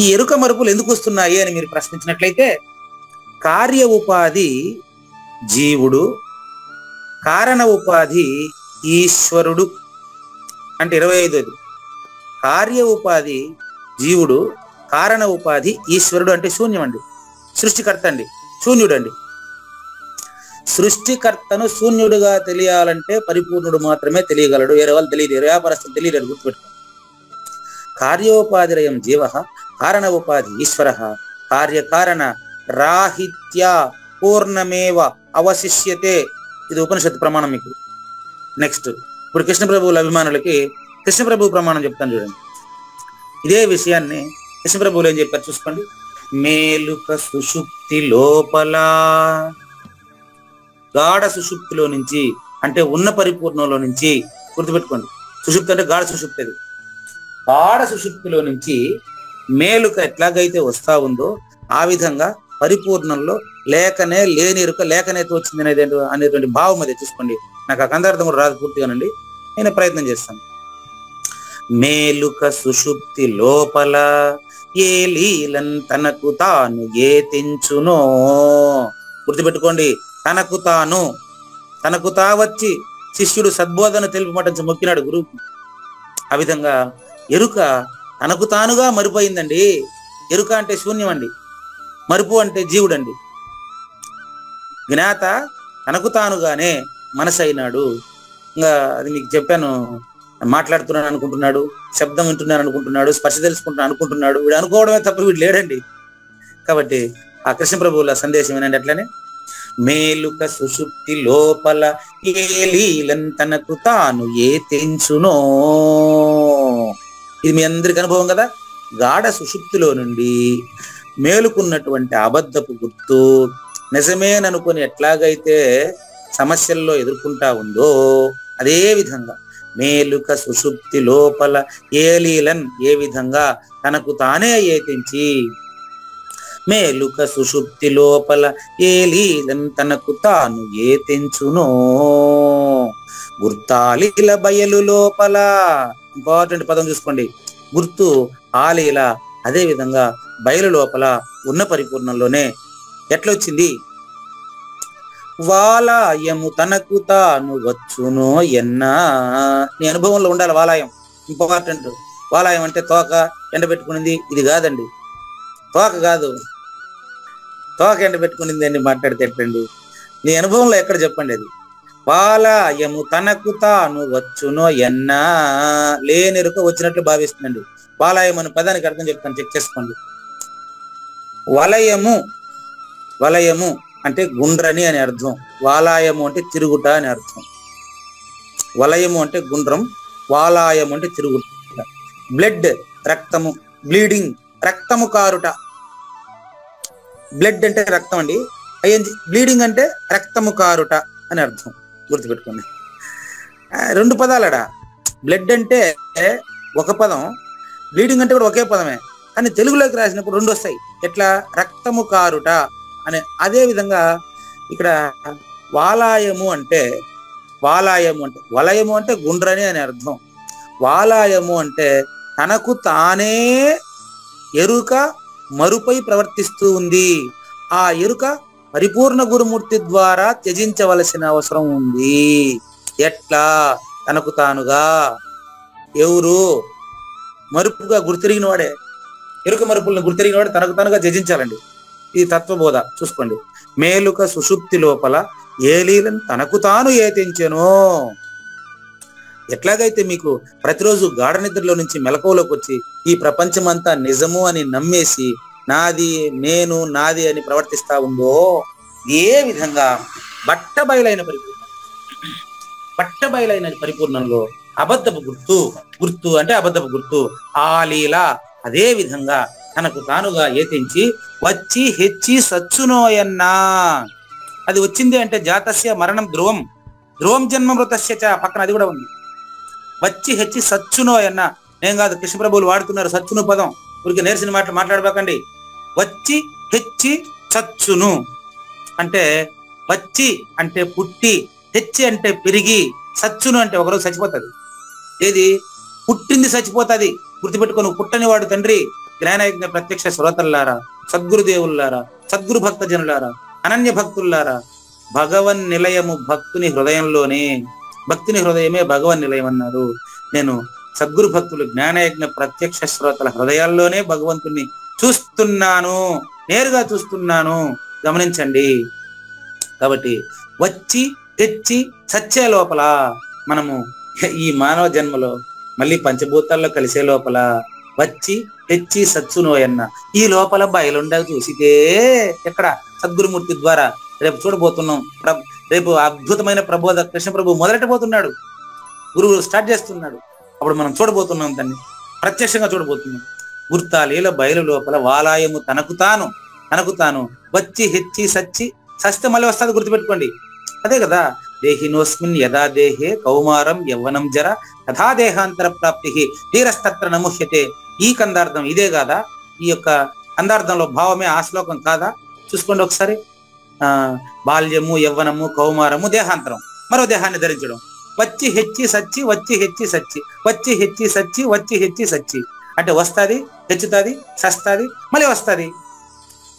ఈ ఎరుక మరుపులు ఎందుకు వస్తున్నాయి అని మీరు ప్రశ్నించినట్లయితే, కార్య ఉపాధి జీవుడు, కారణ ఉపాధి ఈశ్వరుడు. అంటే 25. కార్య ఉపాధి జీవుడు, కారణ ఉపాధి ఈశ్వరుడు. అంటే శూన్యం అండి, సృష్టికర్త అండి, శూన్యుడు అండి. సృష్టికర్తను శూన్యుడుగా తెలియాలంటే పరిపూర్ణుడు మాత్రమే తెలియగలడు. వేరే వాళ్ళు తెలియలేరు, వ్యాపారస్తులు తెలియలేరు. గుర్తుపెట్టుకో. కార్యోపాధిరయం జీవ, కారణ ఉపాధి ఈశ్వర, కార్యకారణ రాహిత్య పూర్ణమేవ అవశిష్యతే. ఇది ఉపనిషత్తు ప్రమాణం మీకు. నెక్స్ట్ ఇప్పుడు కృష్ణ ప్రభువుల అభిమానులకి కృష్ణ ప్రభు ప్రమాణం చెప్తాను చూడండి. ఇదే విషయాన్ని కృష్ణ ప్రభువులు ఏం చెప్పారు చూసుకోండి. మేలుక సుషుప్తి లోపల, గాఢ సుషుప్తిలో నుంచి అంటే ఉన్న పరిపూర్ణంలో నుంచి, గుర్తుపెట్టుకోండి. సుషుప్తి అంటే గాఢ సుషుప్తి. అది గాఢ సుషుప్తిలో నుంచి మేలుక ఎట్లాగైతే వస్తా ఉందో ఆ విధంగా పరిపూర్ణంలో లేకనే లేని ఎరుక లేకనేతో వచ్చింది అనేటువంటి భావం అదే. చూసుకోండి, నాకు ఆ కందార్థం కూడా రాదు పూర్తిగానండి, నేను ప్రయత్నం చేస్తాను. మేలుక సుషుప్తి లోపల ఏ లీలన్ తనకు తాను ఏ తెంచునో. గుర్తుపెట్టుకోండి, తనకు తా వచ్చి శిష్యుడు సద్బోధన తెలుపమటంచి మొక్కినాడు గురువుకి. ఆ విధంగా ఎరుక తనకు తానుగా మరిపోయిందండి. ఎరుక అంటే శూన్యం అండి, మరుపు అంటే జీవుడు అండి. జ్ఞాత తనకు తానుగానే మనసు అయినాడు. ఇంకా అది మీకు చెప్పాను, మాట్లాడుతున్నాను అనుకుంటున్నాడు, శబ్దం వింటున్నాను అనుకుంటున్నాడు, స్పర్శ తెలుసుకుంటున్నాను అనుకుంటున్నాడు. వీడు అనుకోవడమే తప్ప వీడు లేడండి. కాబట్టి ఆ కృష్ణ ప్రభువుల సందేశం ఏంటంటే అట్లనే మేలుక సుషుప్తి లోపల ఏ లీలన్ తనకు తాను ఏ తెంచునో. ఇది మీ అందరికి అనుభవం కదా. గాఢ సుషుప్తిలో నుండి మేలుకున్నటువంటి అబద్ధపు గుర్తు నిజమేననుకొని ఎట్లాగైతే సమస్యల్లో ఎదుర్కొంటా ఉందో అదే విధంగా మేలుక సుషుప్తి లోపల ఏ లీలన్ ఏ విధంగా తనకు తానే ఏతించి, మేలుక సుషుప్తి లోపల ఏ లీలన్ తనకు తాను ఏ తెంచునో. గుర్తాలీల బయలు లోపల, ఇంపార్టెంట్ పదం చూసుకోండి, గుర్తు ఆలీల అదే విధంగా బయలు లోపల ఉన్న పరిపూర్ణంలోనే ఎట్లొచ్చింది. వాలాయము తనకు తాను వచ్చునో ఎన్నా. నీ అనుభవంలో ఉండాలి వాలాయం, ఇంపార్టెంట్. వాలాయం అంటే తోక ఎండబెట్టుకునింది, ఇది కాదండి. తోక కాదు, తోక ఎండబెట్టుకునింది అని మాట్లాడితే ఎట్టండి. నీ అనుభవంలో ఎక్కడ చెప్పండి అది. వాలాయము తనకు తాను వచ్చునో ఎన్నా, లేనెరుక వచ్చినట్లు భావిస్తుందండి. వాలాయం అనే పదానికి అర్థం చెప్తాను, చెక్ చేసుకోండి. వలయము అంటే గుండ్రని అని అర్థం. వాలాయము అంటే తిరుగుట అని అర్థం. వలయము అంటే గుండ్రం, వాలాయము అంటే తిరుగుట. బ్లడ్ రక్తము, బ్లీడింగ్ రక్తము కారుట. బ్లడ్ అంటే రక్తం అండి, బ్లీడింగ్ అంటే రక్తము కారుట అని అర్థం. గుర్తుపెట్టుకోండి, 2 పదాలడా. బ్లడ్ అంటే ఒక పదం, బ్లీడింగ్ అంటే కూడా ఒకే పదమే, కానీ తెలుగులోకి రాసినప్పుడు 2 వస్తాయి. ఎట్లా? రక్తము కారుట అనే. అదే విధంగా ఇక్కడ వాలాయము అంటే వలయము అంటే గుండ్రని అని అర్థం. వాలాయము అంటే తనకు తానే ఎరుక మరుపై ప్రవర్తిస్తూ ఉంది. ఆ ఎరుక పరిపూర్ణ గురుమూర్తి ద్వారా త్యజించవలసిన అవసరం ఉంది. ఎట్లా? తనకు తానుగా. ఎవరు? మరుపుగా గుర్తిరిగిన వాడే, ఎరుక మరుపులను గుర్తిరిగిన వాడే తనకు తానుగా త్యజించాలండి. ఇది తత్వబోధ. చూసుకోండి. మేలుక సుషుప్తి లోపల ఏ లీలను తనకు తాను ఏతించెనో. ఎట్లాగైతే మీకు ప్రతిరోజు గాఢ నిద్రలో నుంచి మెలకువలోకి వచ్చి ఈ ప్రపంచమంతా నిజము అని నమ్మేసి నాది, నేను, నాది అని ప్రవర్తిస్తా ఉందో, ఏ విధంగా బట్ట బయలైన పరిపూర్ణ పట్టబయలైన పరిపూర్ణంలో అబద్ధపు గుర్తు అంటే అబద్ధపు గుర్తు ఆ లీల అదే విధంగా తనకు తానుగా ఏతించి వచ్చి హెచ్చి సచ్చునోయన్నా. అది వచ్చింది అంటే జాతస్య మరణం ధ్రువం జన్మ మృతస్య చ, పక్కన అది కూడా ఉంది. వచ్చి హెచ్చి సచ్చునోయన్నా. నేను కాదు, కృష్ణప్రభువులు వాడుతున్నారు సచ్చును పదం, ఊరికి నేర్చిన మాటలు మాట్లాడబాకండి. వచ్చి హెచ్చి చచ్చును అంటే వచ్చి అంటే పుట్టి, హెచ్చి అంటే పెరిగి, సచ్చును అంటే ఒకరోజు చచ్చిపోతుంది. ఏది పుట్టింది చచ్చిపోతుంది, గుర్తుపెట్టుకొని. పుట్టని వాడు తండ్రి. జ్ఞానయజ్ఞ ప్రత్యక్ష శ్రోతల్లారా, సద్గురుదేవుల్లారా, సద్గురు భక్త జనులారా, అనన్య భక్తుల్లారా, భగవన్ నిలయము భక్తుని హృదయంలోనే. భక్తుని హృదయమే భగవన్ నిలయం అన్నారు. నేను సద్గురు భక్తులు జ్ఞానయజ్ఞ ప్రత్యక్ష శ్రోతల హృదయాల్లోనే భగవంతుణ్ణి చూస్తున్నాను, నేరుగా చూస్తున్నాను, గమనించండి. కాబట్టి వచ్చి తెచ్చి సచ్చే లోపల మనము ఈ మానవ జన్మలో మళ్ళీ పంచభూతాల్లో కలిసే లోపల వచ్చి తెచ్చి సచ్చునోయన్న ఈ లోపల బయలుండ చూసితే ఎక్కడ సద్గురుమూర్తి ద్వారా రేపు చూడబోతున్నాం. రేపు అద్భుతమైన ప్రబోధ కృష్ణ ప్రభు మొదలెట్టబోతున్నాడు, గురువు స్టార్ట్ చేస్తున్నాడు. అప్పుడు మనం చూడబోతున్నాం, దాన్ని ప్రత్యక్షంగా చూడబోతున్నాం. గుర్తాలీల బయలు లోపల వాలాయము తనకు తాను వచ్చి హెచ్చి సచ్చి సస్తే మళ్ళీ వస్తుంది, గుర్తుపెట్టుకోండి. అదే కదా, దేహినోస్మిన్ యదా దేహే కౌమారం యవ్వనం జర తథా దేహాంతర ప్రాప్తి ధీరస్తత్ర నముహ్యతే. ఈ కందార్థం ఇదే కాదా? ఈ యొక్క కందార్థంలో భావమే ఆ శ్లోకం కాదా? చూసుకోండి ఒకసారి. బాల్యము, యవ్వనము, కౌమారము, దేహాంతరం, మరో దేహాన్ని ధరించడం. వచ్చి హెచ్చి సచ్చి, వచ్చి హెచ్చి సచ్చి, వచ్చి హెచ్చి సచ్చి, వచ్చి హెచ్చి సచ్చి అంటే వస్తుంది, హెచ్చుతుంది, సస్తుంది, మళ్ళీ వస్తుంది.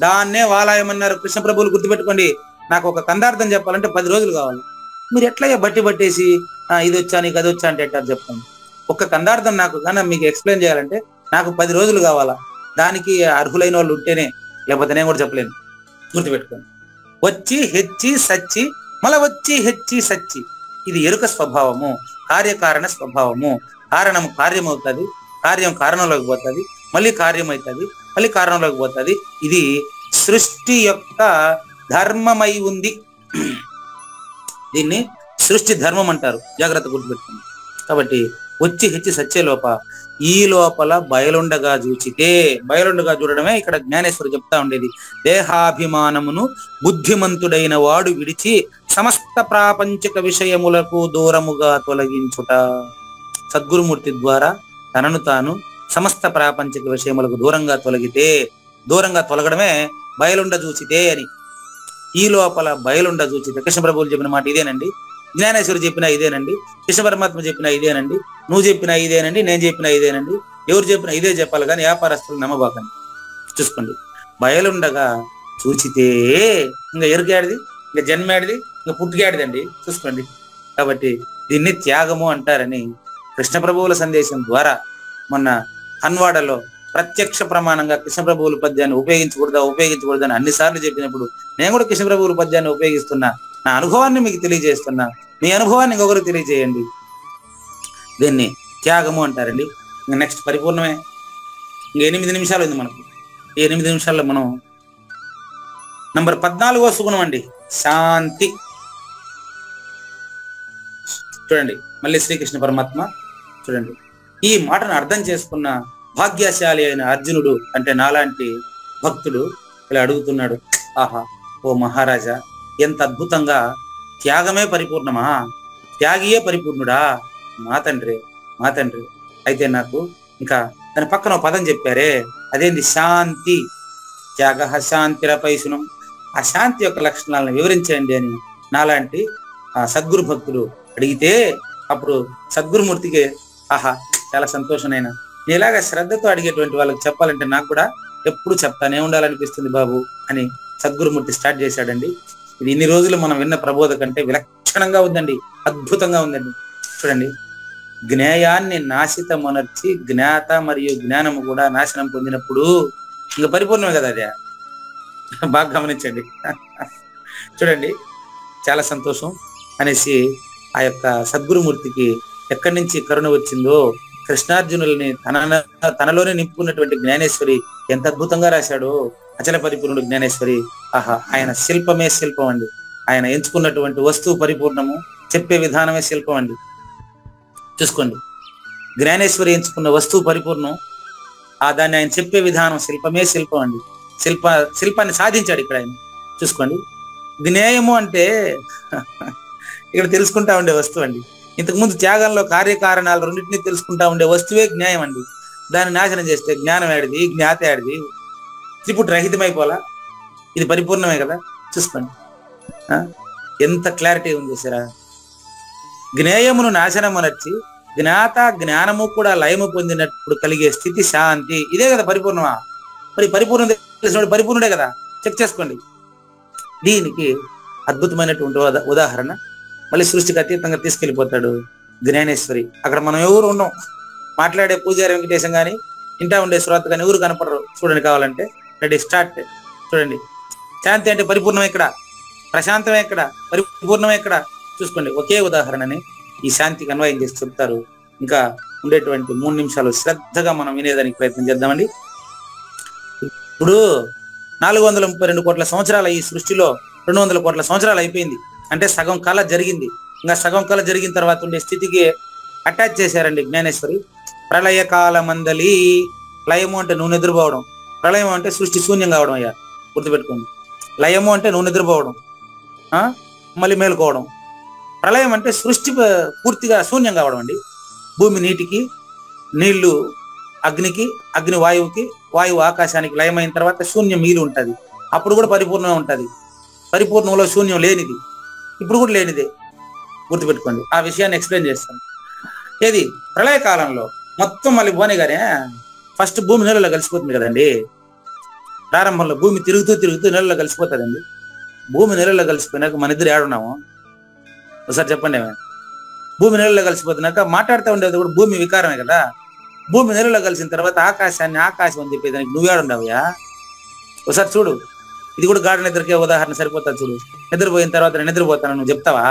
దాన్నే వాలాయం అన్నారు కృష్ణ ప్రభువులు, గుర్తుపెట్టుకోండి. నాకు ఒక కందార్థం చెప్పాలంటే 10 రోజులు కావాలి. మీరు ఎట్లా బట్టేసి ఇది వచ్చా నీకు అది వచ్చా అంటే ఎట్లా చెప్తాను? ఒక కందార్థం నాకు కానీ మీకు ఎక్స్ప్లెయిన్ చేయాలంటే నాకు 10 రోజులు కావాలా. దానికి అర్హులైన వాళ్ళు ఉంటేనే, లేకపోతే నేను కూడా చెప్పలేను. గుర్తుపెట్టుకోండి. వచ్చి హెచ్చి సచ్చి, మళ్ళీ వచ్చి హెచ్చి సచ్చి. ఇది ఎరుక స్వభావము, కార్యకారణ స్వభావము. కారణము కార్యమవుతుంది, కార్యం కారణంలోకి పోతుంది, మళ్ళీ కార్యం అవుతుంది, మళ్ళీ కారణంలోకి పోతుంది. ఇది సృష్టి యొక్క ధర్మమై ఉంది. దీన్ని సృష్టి ధర్మం అంటారు, జాగ్రత్త గుర్తుపెట్టుకోండి. కాబట్టి వచ్చి హెచ్చి సచ్చే ఈ లోపల బయలుండగా చూచితే, బయలుండగా చూడడమే ఇక్కడ జ్ఞానేశ్వరు చెప్తా ఉండేది. దేహాభిమానమును బుద్ధిమంతుడైన వాడు విడిచి సమస్త ప్రాపంచిక విషయములకు దూరముగా తొలగించుట. సద్గురుమూర్తి ద్వారా తనను తాను సమస్త ప్రాపంచిక విషయములకు దూరంగా తొలగడమే బయలుండ చూచితే అని. ఈ లోపల బయలుండ చూచితే కృష్ణ ప్రభువులు చెప్పిన మాట ఇదేనండి, జ్ఞానేశ్వరు చెప్పిన ఇదేనండి, కృష్ణ పరమాత్మ చెప్పిన ఇదేనండి, నువ్వు చెప్పిన ఇదేనండి, నేను చెప్పిన ఇదేనండి. ఎవరు చెప్పిన ఇదే చెప్పాలి కానీ వ్యాపారస్తులు నమ్మబాకండి. చూసుకోండి. బయలుండగా చూచితే ఇంకా ఎరుగాడిది, ఇంకా జన్మాడిది, ఇంకా పుట్టుగాడిదండి. చూసుకోండి. కాబట్టి దీన్ని త్యాగము అంటారని కృష్ణ ప్రభువుల సందేశం ద్వారా మొన్న హన్వాడలో ప్రత్యక్ష ప్రమాణంగా కృష్ణ ప్రభువుల పద్యాన్ని ఉపయోగించకూడదని అన్నిసార్లు చెప్పినప్పుడు నేను కూడా కృష్ణ ప్రభువుల పద్యాన్ని ఉపయోగిస్తున్నా. నా అనుభవాన్ని మీకు తెలియజేస్తున్నా, మీ అనుభవాన్ని ఇంకొకరు తెలియజేయండి. దీన్ని త్యాగము అంటారండి. ఇంకా నెక్స్ట్ పరిపూర్ణమే. ఇంకా 8 నిమిషాలు ఉంది మనకు. ఈ 8 నిమిషాల్లో మనం నంబర్ 14వ సుగుణం అండి, శాంతి. చూడండి, మళ్ళీ శ్రీకృష్ణ పరమాత్మ చూడండి. ఈ మాటను అర్థం చేసుకున్న భాగ్యశాలి అయిన అర్జునుడు అంటే నాలాంటి భక్తుడు ఇలా అడుగుతున్నాడు, ఆహా ఓ మహారాజా, ఎంత అద్భుతంగా త్యాగమే పరిపూర్ణమా, త్యాగియే పరిపూర్ణుడా, మా తండ్రి అయితే నాకు ఇంకా దాని పక్కన పదం చెప్పారే, అదేంటి శాంతి. త్యాగ శాంతిరపైసునం. ఆ శాంతి యొక్క లక్షణాలను వివరించండి అని నాలాంటి సద్గురు భక్తుడు అడిగితే అప్పుడు సద్గురుమూర్తికి ఆహా చాలా సంతోషమైనా, ఇలాగా శ్రద్ధతో అడిగేటువంటి వాళ్ళకి చెప్పాలంటే నాకు కూడా ఎప్పుడు చెప్తానే ఉండాలనిపిస్తుంది బాబు అని సద్గురుమూర్తి స్టార్ట్ చేశాడండి. ఇది ఇన్ని రోజులు మనం విన్న ప్రబోధ కంటే విలక్షణంగా ఉందండి, అద్భుతంగా ఉందండి. చూడండి, జ్ఞేయాన్ని నాశితమనర్చి జ్ఞాత మరియు జ్ఞానము కూడా నాశనం పొందినప్పుడు ఇంకా పరిపూర్ణమే కదా అదే. బాగా గమనించండి. చూడండి, చాలా సంతోషం అనేసి ఆ యొక్క సద్గురుమూర్తికి ఎక్కడి నుంచి కరుణ వచ్చిందో, కృష్ణార్జునుల్ని తనలోనే నింపుకున్నటువంటి జ్ఞానేశ్వరి ఎంత అద్భుతంగా రాశాడో. అచల పరిపూర్ణుడు జ్ఞానేశ్వరి. ఆహా, ఆయన శిల్పమే శిల్పం అండి. ఆయన ఎంచుకున్నటువంటి వస్తువు పరిపూర్ణము, చెప్పే విధానమే శిల్పం అండి. చూసుకోండి, జ్ఞానేశ్వరి ఎంచుకున్న వస్తువు పరిపూర్ణం, దాన్ని ఆయన చెప్పే విధానం శిల్పమే శిల్పం అండి. శిల్పాన్ని సాధించాడు ఇక్కడ ఆయన. చూసుకోండి, జ్ఞేయము అంటే ఇక్కడ తెలుసుకుంటా ఉండే వస్తువు అండి. ఇంతకుముందు త్యాగంలో కార్యకారణాలు రెండింటినీ తెలుసుకుంటా ఉండే వస్తువే జ్ఞాయం అండి. దాన్ని నాశనం చేస్తే జ్ఞానం ఏడిది, జ్ఞాత ఏడిది, త్రిపుటి రహితమైపోలా. ఇది పరిపూర్ణమే కదా. చూసుకోండి ఎంత క్లారిటీ ఉంది సరా. జ్ఞేయమును నాశనమునర్చి జ్ఞాత జ్ఞానము కూడా లయము పొందినప్పుడు కలిగే స్థితి శాంతి, ఇదే కదా పరిపూర్ణమా? మరి పరిపూర్ణ తెలిసినప్పుడు పరిపూర్ణుడే కదా. చెక్ చేసుకోండి. దీనికి అద్భుతమైనటువంటి ఉదాహరణ మళ్ళీ సృష్టికి అతీతంగా తీసుకెళ్ళిపోతాడు జ్ఞానేశ్వరి. అక్కడ మనం ఎవరు ఉన్నాం, మాట్లాడే పూజారి వెంకటేశం కానీ ఇంటా ఉండే శ్రోత కానీ ఎవరు కనపడరు. చూడండి కావాలంటే. Ready start. చూడండి, శాంతి అంటే పరిపూర్ణం ఎక్కడ, ప్రశాంతమే ఎక్కడ, పరిపూర్ణమే ఎక్కడ? చూసుకోండి, ఒకే ఉదాహరణని ఈ శాంతికి అన్వయం చేసి చెప్తారు. ఇంకా ఉండేటువంటి 3 నిమిషాలు శ్రద్ధగా మనం వినేదానికి ప్రయత్నం చేద్దామండి. ఇప్పుడు 432 కోట్ల సంవత్సరాల ఈ సృష్టిలో 200 కోట్ల సంవత్సరాలు అయిపోయింది. అంటే సగం కళ జరిగింది. ఇంకా సగం కళ జరిగిన తర్వాత ఉండే స్థితికి అటాచ్ చేశారండి జ్ఞానేశ్వరి. ప్రళయ కాలమందలి, లయము అంటే నువ్వు నిద్రపోవడం, ప్రళయం అంటే సృష్టి శూన్యం కావడం. అయ్యా గుర్తుపెట్టుకోండి, లయము అంటే నువ్వు నిద్రపోవడం, మళ్ళీ మేలుకోవడం. ప్రళయం అంటే సృష్టి పూర్తిగా శూన్యం కావడం అండి. భూమి నీటికి, నీళ్లు అగ్నికి, అగ్ని వాయువుకి, వాయువు ఆకాశానికి లయమైన తర్వాత శూన్యం మిగిలి ఉంటుంది. అప్పుడు కూడా పరిపూర్ణం ఉంటుంది. పరిపూర్ణంలో శూన్యం లేనిది, ఇప్పుడు కూడా లేనిదే. గుర్తుపెట్టుకోండి. ఆ విషయాన్ని ఎక్స్ప్లెయిన్ చేస్తాను. ఏది ప్రళయకాలంలో మొత్తం మళ్ళీ పోనీ కానీ ఫస్ట్ భూమి నీళ్ళలో కలిసిపోతుంది కదండి. ప్రారంభంలో భూమి తిరుగుతూ నీళ్ళలో కలిసిపోతుందండి. భూమి నీళ్ళలో కలిసిపోయినాక మన ఇద్దరు ఏడున్నాము ఒకసారి చెప్పండి. భూమి నీళ్ళలో కలిసిపోతున్నాక మాట్లాడుతూ ఉండేది కూడా భూమి వికారమే కదా. భూమి నీళ్ళలో కలిసిన తర్వాత ఆకాశాన్ని ఆకాశం అని చెప్పేదానికి నువ్వేడుండవుయా? ఒకసారి చూడు. ఇది కూడా గాఢ నిద్రకే ఉదాహరణ సరిపోతుంది. చూడు, నిద్రపోయిన తర్వాత నేను నిద్రపోతాను నువ్వు చెప్తావా?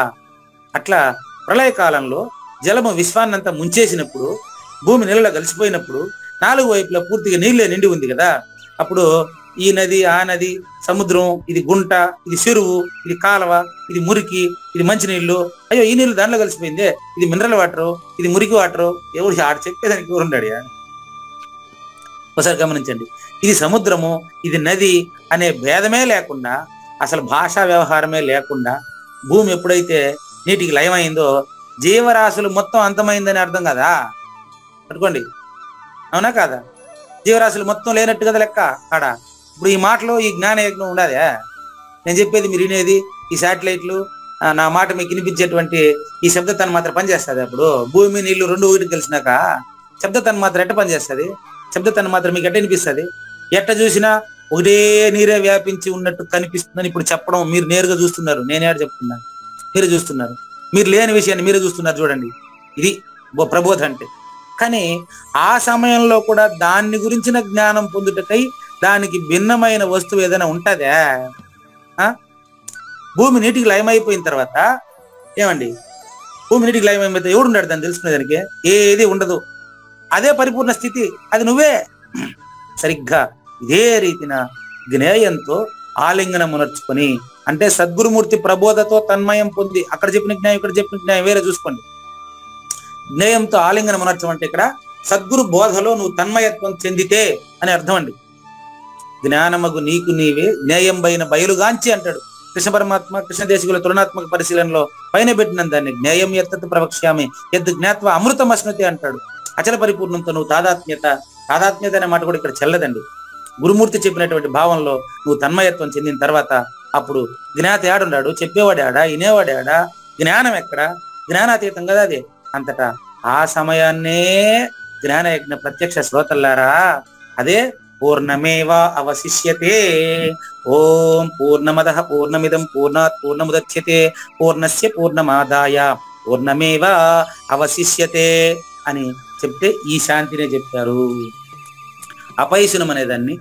అట్లా ప్రళయకాలంలో జలము విశ్వాన్నంతా ముంచేసినప్పుడు, భూమి నీళ్ళలో కలిసిపోయినప్పుడు 4 వైపులా పూర్తిగా నీళ్ళే నిండి ఉంది కదా. అప్పుడు ఈ నది, ఆ నది, సముద్రం, ఇది గుంట, ఇది చెరువు, ఇది కాలవ, ఇది మురికి, ఇది మంచినీళ్ళు, అయ్యో ఈ నీళ్ళు దాంట్లో కలిసిపోయిందే, ఇది మినరల్ వాటరు, ఇది మురికి వాటరు. ఎవడు ఆడ చెప్పేదానికి ఎవరున్నాడు? ఒకసారి గమనించండి. ఇది సముద్రము, ఇది నది అనే భేదమే లేకుండా, అసలు భాషా వ్యవహారమే లేకుండా భూమి ఎప్పుడైతే నీటికి లయమైందో జీవరాశులు మొత్తం అంతమైందని అర్థం కదా. పట్టుకోండి, అవునా కాదా? జీవరాశులు మొత్తం లేనట్టు కదా లెక్క ఆడ. ఇప్పుడు ఈ మాటలో ఈ జ్ఞాన యజ్ఞం ఉండదే. నేను చెప్పేది మీరు వినేది, ఈ శాటిలైట్లు, నా మాట మీకు వినిపించేటువంటి ఈ శబ్ద తన్మాత్ర పనిచేస్తుంది. అప్పుడు భూమి నీళ్లు 2 ఒకటి కలిసినాక శబ్ద తన్మాత్ర ఎట్ట పనిచేస్తుంది? శబ్ద తన్మాత్ర మీకు ఎట్ట వినిపిస్తుంది? ఎట్ట చూసినా ఒకటే నీరే వ్యాపించి ఉన్నట్టు కనిపిస్తుందని ఇప్పుడు చెప్పడం మీరు నేరుగా చూస్తున్నారు. నేనే చెప్తున్నాను, మీరు చూస్తున్నారు. మీరు లేని విషయాన్ని మీరే చూస్తున్నారు. చూడండి, ఇది ప్రబోధ అంటే. కానీ ఆ సమయంలో కూడా దాన్ని గురించిన జ్ఞానం పొందుటకై దానికి భిన్నమైన వస్తువు ఏదైనా ఉంటుందా? భూమి నీటికి లయమైపోయిన తర్వాత ఏమండి, భూమి నీటికి లయమైపోతే ఎవడు ఉన్నాడు దాన్ని తెలుసుకునేదానికి? ఏది ఉండదు. అదే పరిపూర్ణ స్థితి, అది నువ్వే. సరిగ్గా ఇదే రీతిన జ్ఞేయంతో ఆలింగనమునర్చుకొని, అంటే సద్గురుమూర్తి ప్రబోధతో తన్మయం పొంది, అక్కడ చెప్పిన జ్ఞాయం ఇక్కడ చెప్పిన జ్ఞాయం వేరే చూసుకోండి. జ్ఞేయంతో ఆలింగనమునర్చం అంటే ఇక్కడ సద్గురు బోధలో నువ్వు తన్మయత్వం చెందితే అని అర్థం అండి. జ్ఞానమగు నీకు నీవే జ్ఞేయంబైన బయలుగాంచి అంటాడు కృష్ణ పరమాత్మ. కృష్ణదేశికుల తులనాత్మక పరిశీలనలో పైన పెట్టిన దాన్ని జ్ఞేయం ఎత్తత్ ప్రవక్ష్యామి యద్ జ్ఞాత్వ అమృతమశ్నుతి అంటాడు. అచల పరిపూర్ణంతో నువ్వు తాదాత్మ్యత అనే మాట కూడా ఇక్కడ చెల్లదండి. గురుమూర్తి చెప్పినటువంటి భావంలో నువ్వు తన్మయత్వం చెందిన తర్వాత అప్పుడు జ్ఞాత ఏడున్నాడు, చెప్పేవాడు ఆడా, వినేవాడు ఆడా, జ్ఞానం ఎక్కడ? జ్ఞానాతీతం కదా అది. అంతటా ఆ సమయాన్నే జ్ఞానయజ్ఞ ప్రత్యక్ష శ్రోతల్లారా, అదే పూర్ణమేవా అవశిష్యతే. ఓం పూర్ణమదః పూర్ణమిదం పూర్ణాత్ పూర్ణముదచ్యతే పూర్ణస్య పూర్ణమాదాయ పూర్ణమేవా అవశిష్యతే అని చెప్తే ఈ శాంతినే చెప్పారు. అపైశునం అనేదాన్ని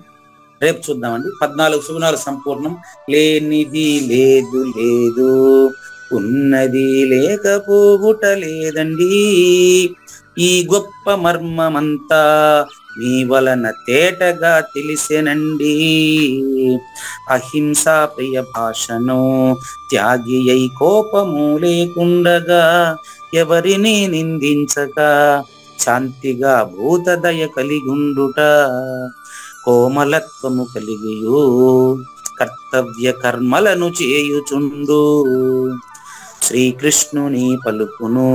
రేపు చూద్దామండి. 14 సుగుణాలు సంపూర్ణం. లేనిది లేదు లేదు, ఉన్నది లేకపోగుట లేదండి, ఈ గొప్ప మర్మమంతా మీ వలన తేటగా తెలిసెనండి. అహింసా ప్రియ భాషను త్యాగి అయి కోపము లేకుండగా ఎవరిని నిందించగా శాంతిగా భూతదయ కలిగుండుట కోమలత్వము కలిగియు కర్తవ్య కర్మలను చేయుచుండు. శ్రీకృష్ణుని పలుకును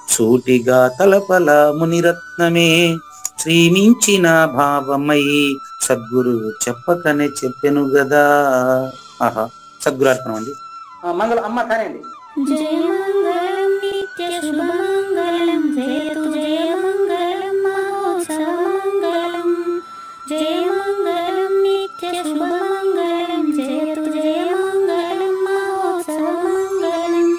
సూటిగా తలపల మునిరత్నమే శ్రీమించిన భావమై సద్గురువు చెప్పకనే చెప్పెను గదా. ఆహా, సద్గురార్పణం అండి. మంగళం అమ్మ కానండి. జయ మంగళం నిత్య శుభమంగళం జయతు జయ మంగళం మహోత్సవ మంగళం. జయ మంగళం నిత్య శుభమంగళం జయతు జయ మంగళం మహోత్సవ మంగళం.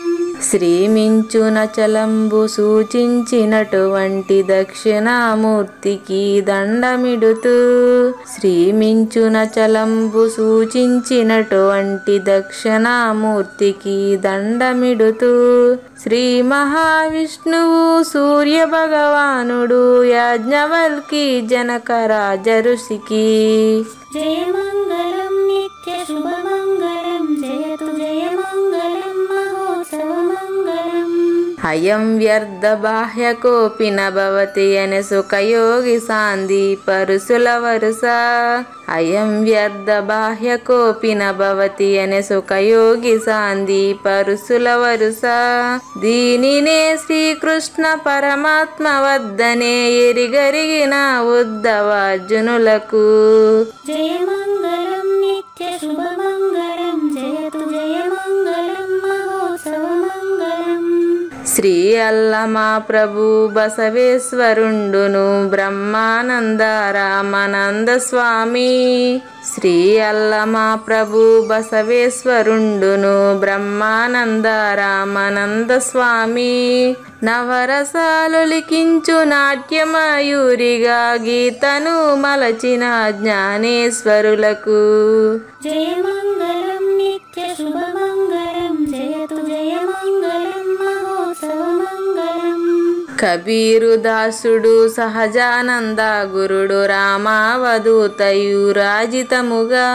శ్రీమించున చలంబు సూచించినటువంటి దక్షిణామూర్తికి దండమిడుతూ, శ్రీమించున చలంబు సూచించినటువంటి దక్షిణామూర్తికి దండమిడుతూ, శ్రీ మహావిష్ణువు సూర్య భగవానుడు యాజ్ఞవల్కి జనక రాజ ఋషికి జయ మంగళం నిత్య శుభమంగళం జయతు జయ మంగళం మహోత్సవ మంగళం. అయం వ్యర్థ బాహ్య కోపి నభవతి అనే సుఖయోగి సాంది పరుసుల వరుస. అయం వ్యర్థ బాహ్య కోపి నభవతి అనే సుఖయోగి సాంది పరుసుల వరుస. దీనినే శ్రీకృష్ణ పరమాత్మ వద్దనే ఎరిగరిగిన ఉద్ధవార్జునులకు జయ మంగళం నిత్య శుభమంగళం జయతు జయ మంగళం మహోత్సవ మంగళం. శ్రీ అల్లమా ప్రభు బసవేశ్వరుండును బ్రహ్మానంద రామానంద స్వామి. శ్రీ అల్లమా ప్రభు బసవేశ్వరుండును బ్రహ్మానంద రామానంద స్వామి. నవరసాలు లిఖించు నాట్యమయూరిగా గీతను మలచిన జ్ఞానేశ్వరులకు జయ మంగళం నిత్య శుభమంగళం జయతు జయ మంగళం మహోత్సవ మంగళం. కబీరు దాసుడు సహజానంద గురుడు రామావధూతయు రాజితముగా.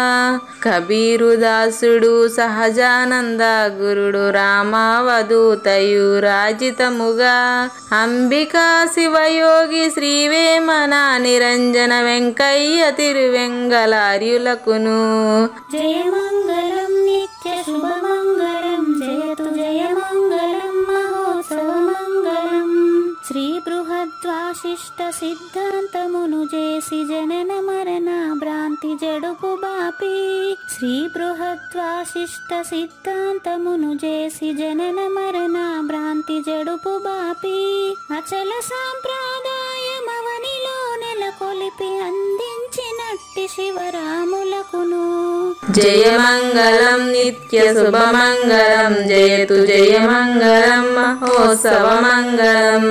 కబీరు దాసుడు సహజానంద గురుడు రామావధూతయు రాజితముగా. అంబికా శివయోగి శ్రీవేమన నిరంజన వెంకయ్య తిరువెంగళార్యులకును జయ మంగళం నిత్య శుభమంగళం జయతు జయ మంగళం మహోత్సవ మంగళం. శ్రీ బృహద్వాశిష్ట సిద్ధాంతమును చేసి జనన మరణ భ్రాంతి జడుపు బాపి. శ్రీ బృహద్వాశిష్ట సిద్ధాంతమును చేసి జనన మరణ భ్రాంతి జడుపు బాపి. అచల సాంప్రదాయమవనిలో నెలకొలిపి అందించినట్టి శివరాములకును జయ మంగళం నిత్య శుభమంగళం జయతు జయ మంగళం మహోత్సవ మంగళం.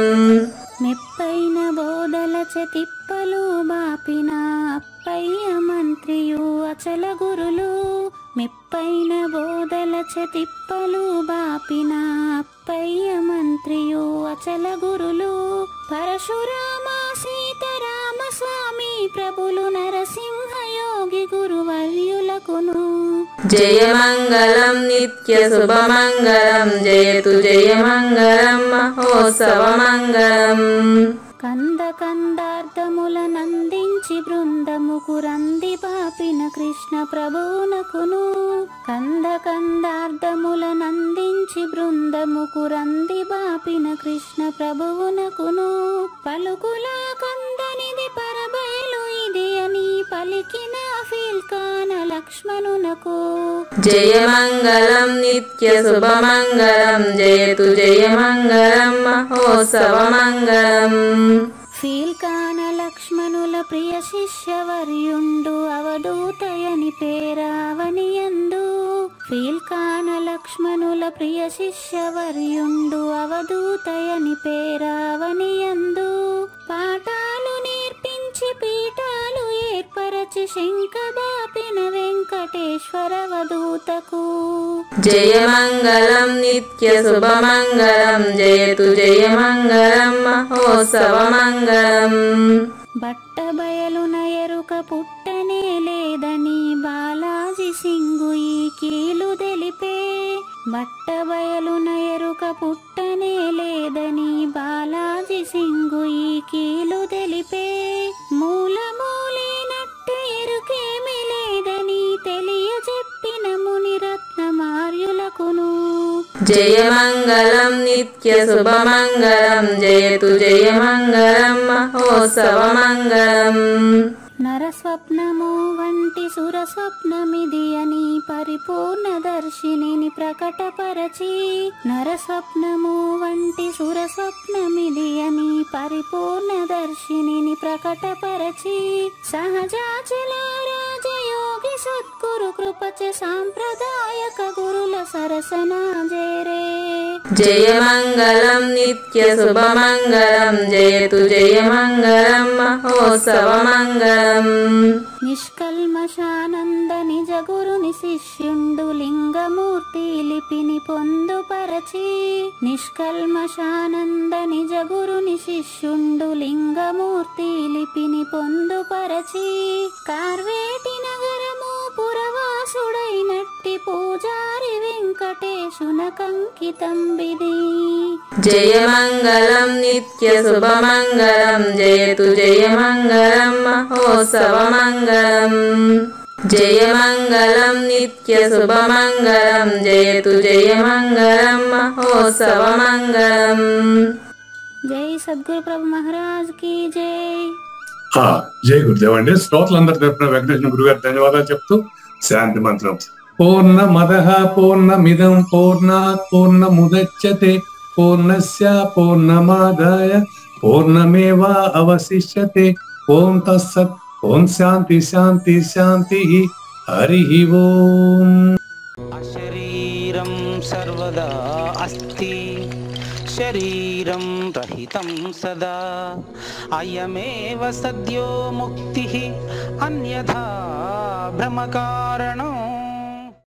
మెప్పైన బోధల తిప్పలు బాపిన అప్పయ్య మంత్రియు అచల గురులు. మెప్పైన బోధల తిప్పలు బాపిన అప్పయ్య మంత్రియు అచల గురులు. పరశురామ సీతారామ స్వామి ప్రభులు నరసింహ యోగి గురువర్యులకును జయ మంగళం నిత్య శుభమంగళం జయతు జయ మంగళం మహోత్సవ మంగళం. కంద కందార్థముల నందించి బృందముకు రంది పాపిన కృష్ణ ప్రభువునకును. కంద కందార్థముల నందించి బృందముకు రంది బాపిన కృష్ణ ప్రభువునకును. పలుకుల కందనిది పరబయలు ఇది అని పలికిన ఫీల్కాన లక్ష్మణునకు జయ మంగళం నిత్య శుభమంగళం జయతు జయ మంగళం మహోత్సవ మంగళం. ఫీల్కాన లక్ష్మణుల ప్రియ శిష్యవర్యుండు అవధూతయని పేరావనియందు. ఫీల్కాన లక్ష్మణుల ప్రియ శిష్యవర్యుండు అవధూతయని పేరావనియందు. పాఠాలు నేర్పించి పీఠాలు ఏర్పరచి శంఖబాపిన వెంకటేశ్వర వధూతకు జయ మంగళం నిత్య శుభమంగళం జయతు జయ మంగళం మహోత్సవ మంగళం. బట్ట బయలున ఎరుక పుట్టనే లేదని బాలాజీ సింగు ఈ కీలు తెలిపే. బట్ట బయలున ఎరుక పుట్టనే లేదని బాలాజీ సింగు ఈ కీలు తెలిపే. మూలమూలేనట్టు ఎరుకేమి లేదని తెలియజెప్పిన మునిరత్నమార్యులకును. జయమంగళం నిత్య శుభమంగళం జయతు జయమంగళం మహోత్సవమంగళం. నరస్వప్నము వంటి సురస్వప్నమిది అని పరిపూర్ణ దర్శినిని ప్రకటపరచి. నరస్వప్నము వంటి సురస్వప్నమిది అని పరిపూర్ణ దర్శినిని ప్రకటపరచి. సహజాచల రాజయోగి సద్గురు కృపచ సాంప్రదాయక గురుల సరసన జేరే. జయమంగళం నిత్య శుభమంగళం జయతు జయమంగళం మహోత్సవమంగళం. నిష్కల్మషానంద నిజ గురుని శిష్యుండు లింగమూర్తి లిపిని పొందుపరచి. నిష్కల్మషానంద నిజ గురుని శిష్యుండు లింగమూర్తి లిపిని పొందుపరచి. కార్వేటి నగరము పురవాసుడైనట్టి పూజారి వెంకటేశునకంకితం విధి. జయమంగళం నిత్య శుభమంగళం జయతు జయమంగళం మహోత్సవమంగళం. జయమంగళం నిత్య శుభమంగళం జయతు జయమంగళం మహోత్సవమంగళం. జై సద్గురు ప్రభు మహారాజ్ కి జై. జై గురుదేవ్ అండి. శ్రోతలందరి తరపున వెంకటేశ్వర గురువు గారు ధన్యవాదాలు చెప్తూ శాంతి మంత్రం. పూర్ణమదః పూర్ణమిదం పూర్ణాత్ పూర్ణముదచ్యతే పూర్ణస్య పూర్ణమాదాయ పూర్ణమేవా అవశిష్యతే. ఓం తత్సత్. ఓం శాంతి శాంతి శాంతి. హరి ఓం. అశరీరం సర్వదా అస్తి శరీరం రహితం సదా. అయమేవ సద్యో ముక్తి అన్యథా భ్రమకారణం